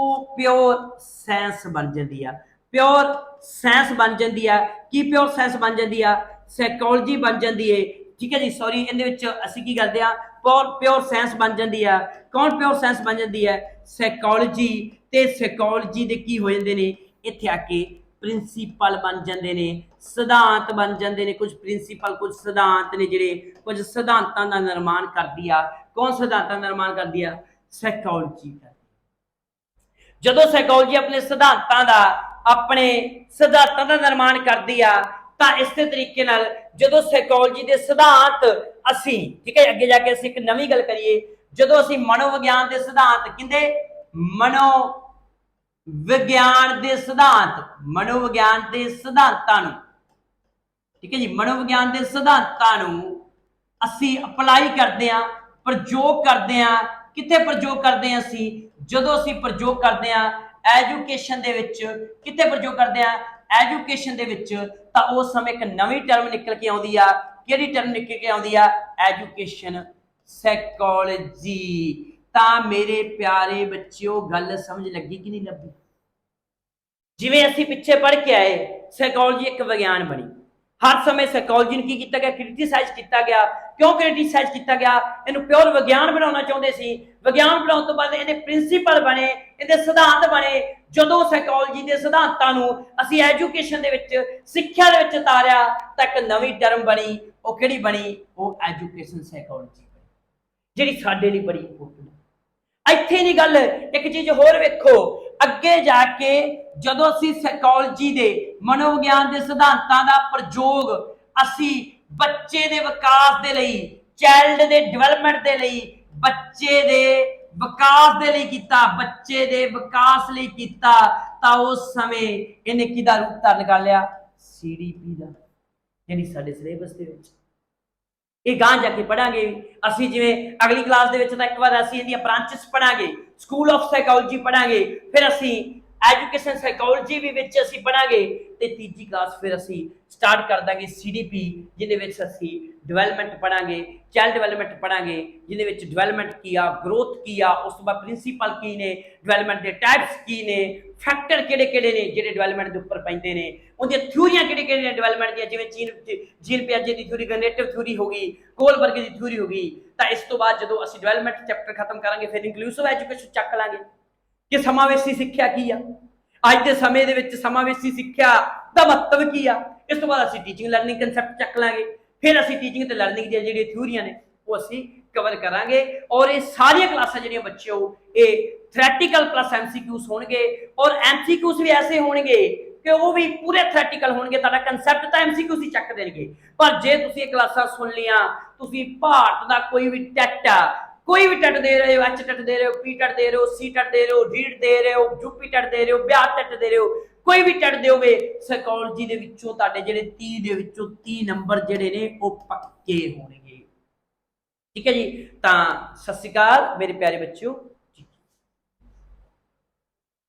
ਪਿਓਰ ਸਾਇੰਸ ਬਣ ਜਾਂਦੀ ਆ। ਪਿਓਰ ਸਾਇੰਸ ਬਣ ਜਾਂਦੀ ਆ। ਕੀ ਪਿਓਰ ਸਾਇੰਸ ਬਣ ਜਾਂਦੀ ਆ? ਸਾਈਕੋਲੋਜੀ ਬਣ ਜਾਂਦੀ ਹੈ। ਠੀਕ ਹੈ ਜੀ, ਸੌਰੀ, ਇਹਦੇ ਵਿੱਚ ਅਸੀਂ ਕੀ ਕਰਦੇ ਆ? ਪਿਓਰ ਸਾਇੰਸ ਬਣ ਜਾਂਦੀ ਆ। ਕੌਣ ਪਿਓਰ ਸਾਇੰਸ ਬਣ ਜਾਂਦੀ ਹੈ? ਸਾਈਕੋਲੋਜੀ। ਤੇ ਸਾਈਕੋਲੋਜੀ ਦੇ ਕੀ ਹੋ ਜਾਂਦੇ ਨੇ? ਇੱਥੇ ਆ ਕੇ ਪ੍ਰਿੰਸੀਪਲ ਬਣ ਜਾਂਦੇ ਨੇ, ਸਿਧਾਂਤ ਬਣ ਜਾਂਦੇ ਨੇ। ਕੁਝ ਪ੍ਰਿੰਸੀਪਲ, ਕੁਝ ਸਿਧਾਂਤ ਨੇ ਜਿਹੜੇ ਕੁਝ ਸਿਧਾਂਤਾਂ ਦਾ ਨਿਰਮਾਣ ਕਰਦੀ ਆ। ਕੌਣ ਸਿਧਾਂਤਾਂ ਦਾ ਨਿਰਮਾਣ ਕਰਦੀ ਆ? ਸਾਈਕੋਲੋਜੀ। ਜਦੋਂ ਸਾਈਕੋਲੋਜੀ ਆਪਣੇ ਸਿਧਾਂਤਾਂ ਦਾ ਨਿਰਮਾਣ ਕਰਦੀ ਆ ਤਾਂ ਇਸੇ ਤਰੀਕੇ ਨਾਲ ਜਦੋਂ ਸਾਈਕੋਲੋਜੀ ਦੇ ਸਿਧਾਂਤ ਅਸੀਂ, ਠੀਕ ਹੈ, ਅੱਗੇ ਜਾ ਕੇ ਅਸੀਂ ਇੱਕ ਨਵੀਂ ਗੱਲ ਕਰੀਏ। ਜਦੋਂ ਅਸੀਂ ਮਨੋਵਿਗਿਆਨ ਦੇ ਸਿਧਾਂਤ ਮਨੋਵਿਗਿਆਨ ਦੇ ਸਿਧਾਂਤਾਂ ਨੂੰ, ਠੀਕ ਹੈ ਜੀ, ਮਨੋਵਿਗਿਆਨ ਦੇ ਸਿਧਾਂਤਾਂ ਨੂੰ ਅਸੀਂ ਅਪਲਾਈ ਕਰਦੇ ਆ, ਪ੍ਰਯੋਗ ਕਰਦੇ ਆ। ਕਿੱਥੇ ਪ੍ਰਯੋਗ ਕਰਦੇ ਆ? ਅਸੀਂ ਜਦੋਂ ਅਸੀਂ ਪ੍ਰਯੋਗ ਕਰਦੇ ਆ ਐਜੂਕੇਸ਼ਨ ਦੇ ਵਿੱਚ। ਕਿੱਥੇ ਪ੍ਰਯੋਗ ਕਰਦੇ ਆ? ਐਜੂਕੇਸ਼ਨ ਦੇ ਵਿੱਚ। ਤਾਂ ਉਸ ਸਮੇਂ ਇੱਕ ਨਵੀਂ ਟਰਮ ਨਿਕਲ ਕੇ ਆਉਂਦੀ ਆ। ਕਿਹੜੀ ਟਰਮ ਨਿਕਲ ਕੇ ਆਉਂਦੀ ਆ? Education psychology. ਤਾਂ ਮੇਰੇ ਪਿਆਰੇ ਬੱਚਿਓ ਗੱਲ ਸਮਝ ਲੱਗੀ ਕਿ ਨਹੀਂ ਲੱਗੀ? ਜਿਵੇਂ ਅਸੀਂ ਪਿੱਛੇ ਪੜ੍ਹ ਕੇ ਆਏ, ਸਾਈਕੋਲੋਜੀ ਇੱਕ ਵਿਗਿਆਨ ਬਣੀ। ਹਰ ਸਮੇਂ ਸਾਈਕੋਲੋਜੀ ਨੂੰ ਕੀ ਕੀਤਾ ਗਿਆ? ਕ੍ਰਿਟੀਸਾਈਜ਼ ਕੀਤਾ ਗਿਆ। ਕਿਉਂ ਕ੍ਰਿਟੀਸਾਈਜ਼ ਕੀਤਾ ਗਿਆ? ਇਹਨੂੰ ਪਿਓਰ ਵਿਗਿਆਨ ਬਣਾਉਣਾ ਚਾਹੁੰਦੇ ਸੀ। ਵਿਗਿਆਨ ਬਣਾਉਣ ਤੋਂ ਬਾਅਦ ਇਹਦੇ ਪ੍ਰਿੰਸੀਪਲ ਬਣੇ, ਇਹਦੇ ਸਿਧਾਂਤ ਬਣੇ। ਜਦੋਂ ਸਾਈਕੋਲੋਜੀ ਦੇ ਸਿਧਾਂਤਾਂ ਨੂੰ ਅਸੀਂ ਐਜੂਕੇਸ਼ਨ ਦੇ ਵਿੱਚ, ਸਿੱਖਿਆ ਦੇ ਵਿੱਚ ਉਤਾਰਿਆ ਤਾਂ ਇੱਕ ਨਵੀਂ ਟਰਮ ਬਣੀ। ਉਹ ਕਿਹੜੀ ਬਣੀ? ਉਹ ਐਜੂਕੇਸ਼ਨ ਸਾਈਕੋਲੋਜੀ ਬਣੀ, ਜਿਹੜੀ ਸਾਡੇ ਲਈ ਬੜੀ ਇੰਪੋਰਟੈਂਟ ਹੈ। ਇੱਥੇ ਨਹੀਂ ਗੱਲ, ਇੱਕ ਚੀਜ਼ ਹੋਰ ਵੇਖੋ, ਅੱਗੇ ਜਾ ਕੇ ਜਦੋਂ ਅਸੀਂ ਸਾਈਕੋਲੋਜੀ ਦੇ, ਮਨੋਵਿਗਿਆਨ ਦੇ ਸਿਧਾਂਤਾਂ ਦਾ ਪ੍ਰਯੋਗ ਅਸੀਂ ਬੱਚੇ ਦੇ ਵਿਕਾਸ ਦੇ ਲਈ, ਚਾਈਲਡ ਦੇ ਡਿਵੈਲਪਮੈਂਟ ਦੇ ਲਈ, ਬੱਚੇ ਦੇ ਵਿਕਾਸ ਦੇ ਲਈ ਕੀਤਾ, ਬੱਚੇ ਦੇ ਵਿਕਾਸ ਲਈ ਕੀਤਾ, ਤਾਂ ਉਸ ਸਮੇਂ ਇਹਨੇ ਕਿਹਦਾ ਰੂਪ ਧਾਰਨ ਕਰ ਲਿਆ? CDP ਦਾ, ਜਿਹੜੀ ਸਾਡੇ ਸਿਲੇਬਸ ਦੇ ਵਿੱਚ। ਇਹ ਗਾਂ ਜਾ ਕੇ ਪੜਾਂਗੇ ਅਸੀਂ। ਜਿਵੇਂ ਅਗਲੀ ਕਲਾਸ ਦੇ ਵਿੱਚ ਤਾਂ ਇੱਕ ਵਾਰ ਅਸੀਂ ਇਹਦੀਆਂ ਬ੍ਰਾਂਚਸ ਪੜਾਂਗੇ, ਸਕੂਲ ਆਫ ਸਾਈਕੋਲੋਜੀ ਪੜਾਂਗੇ, ਫਿਰ ਅਸੀਂ ਐਜੂਕੇਸ਼ਨ ਸਾਈਕੋਲੋਜੀ ਵੀ ਵਿੱਚ ਅਸੀਂ ਪੜਾਂਗੇ, ਤੇ ਤੀਜੀ ਕਲਾਸ ਫਿਰ ਅਸੀਂ ਸਟਾਰਟ ਕਰ ਦਾਂਗੇ CDP, ਜਿਹਦੇ ਵਿੱਚ ਅਸੀਂ ਡਿਵੈਲਪਮੈਂਟ ਪੜਾਂਗੇ, ਚਾਈਲਡ ਡਿਵੈਲਪਮੈਂਟ ਪੜਾਂਗੇ, ਜਿਹਦੇ ਵਿੱਚ ਡਿਵੈਲਪਮੈਂਟ ਕੀ ਆ, ਗਰੋਥ ਕੀ ਆ, ਉਸ ਤੋਂ ਬਾਅਦ ਪ੍ਰਿੰਸੀਪਲ ਕੀ ਨੇ, ਡਿਵੈਲਪਮੈਂਟ ਦੇ ਟਾਈਪਸ ਕੀ ਨੇ, ਫੈਕਟਰ ਕਿਹੜੇ ਕਿਹੜੇ ਨੇ ਜਿਹੜੇ ਡਿਵੈਲਪਮੈਂਟ ਦੇ ਉੱਪਰ ਪੈਂਦੇ ਨੇ, ਉਹਦੀਆਂ ਥਿਊਰੀਆਂ ਕਿਹੜੇ ਕਿਹੜੇ ਨੇ ਡਿਵੈਲਪਮੈਂਟ ਦੀਆਂ, ਜਿਵੇਂ ਜੀਨ ਪਿਆਜੇ ਦੀ ਥਿਊਰੀ, ਜਨਰੇਟਿਵ ਥਿਊਰੀ ਹੋ ਗਈ, ਕੋਲਬਰਗ ਦੀ ਥਿਊਰੀ ਹੋ ਗਈ। ਤਾਂ ਇਸ ਤੋਂ ਬਾਅਦ ਜਦੋਂ ਅਸੀਂ ਡਿਵੈਲਪਮੈਂਟ ਚੈਪਟਰ ਖਤਮ ਕਰਾਂਗੇ, ਫਿਰ ਇਨਕਲੂਸਿਵ ਐਜੂਕੇਸ਼ਨ ਚੱਕ ਲਾਂਗੇ ਕਿ ਸਮਾਵੇਸ਼ੀ ਸਿੱਖਿਆ ਕੀ ਆ, ਅੱਜ ਦੇ ਸਮੇਂ ਦੇ ਵਿੱਚ ਸਮਾਵੇਸ਼ੀ ਸਿੱਖਿਆ ਦਾ ਮਹੱਤਵ ਕੀ ਆ। ਇਸ ਤੋਂ ਬਾਅਦ ਅਸੀਂ ਟੀਚਿੰਗ ਲਰਨਿੰਗ ਕੰਸੈਪਟ ਚੱਕ ਲਾਂਗੇ, ਫਿਰ ਅਸੀਂ ਟੀਚਿੰਗ ਤੇ ਲਰਨਿੰਗ ਦੀਆਂ ਜਿਹੜੀਆਂ ਥਿਊਰੀਆਂ ਨੇ ਉਹ ਅਸੀਂ ਕਵਰ ਕਰਾਂਗੇ। ਔਰ ਇਹ ਸਾਰੀਆਂ ਕਲਾਸਾਂ ਜਿਹੜੀਆਂ ਬੱਚਿਓ, ਇਹ ਥਿਓਰੈਟੀਕਲ ਪਲੱਸ MCQs ਹੋਣਗੇ, ਔਰ MCQs ਵੀ ਐਸੇ ਹੋਣਗੇ ਕਿ ਉਹ ਵੀ ਪੂਰੇ ਥਿਓਰੈਟੀਕਲ ਹੋਣਗੇ। ਤੁਹਾਡਾ ਕਨਸੈਪਟ ਤਾਂ MCQs ਹੀ ਚੱਕ ਦੇਣਗੇ, ਪਰ ਜੇ ਤੁਸੀਂ ਇਹ ਕਲਾਸਾਂ ਸੁਣ ਲੀਆਂ, ਤੁਸੀਂ ਭਾਰਤ ਦਾ ਕੋਈ ਵੀ ਟੈਟ ਆ, ਕੋਈ ਵੀ ਟੈਟ ਦੇ ਰਹੇ ਹੋ, H ਟੈਟ ਦੇ ਰਹੇ ਹੋ, P ਟੈਟ ਦੇ ਰਹੇ ਹੋ, C ਟੈਟ ਦੇ ਰਹੇ ਹੋ, ਰੀਡ ਦੇ ਰਹੇ ਹੋ, UP ਟੈਟ ਦੇ ਰਹੇ ਹੋ, ਬਿਹਾਰ ਟੈਟ ਦੇ ਰਹੇ ਹੋ, ਕੋਈ ਵੀ ਟੈਟ ਦਿਓਗੇ, ਸਾਈਕੋਲੋਜੀ ਦੇ ਵਿੱਚੋਂ ਤੁਹਾਡੇ ਜਿਹੜੇ 30 ਦੇ ਵਿੱਚੋਂ 30 ਨੰਬਰ ਜਿਹੜੇ ਨੇ ਉਹ ਪੱਕੇ ਹੋਣਗੇ। ਠੀਕ ਹੈ ਜੀ। ਤਾਂ ਸਤਿ ਸ਼੍ਰੀ ਅਕਾਲ ਮੇਰੇ ਪਿਆਰੇ ਬੱਚਿਓ।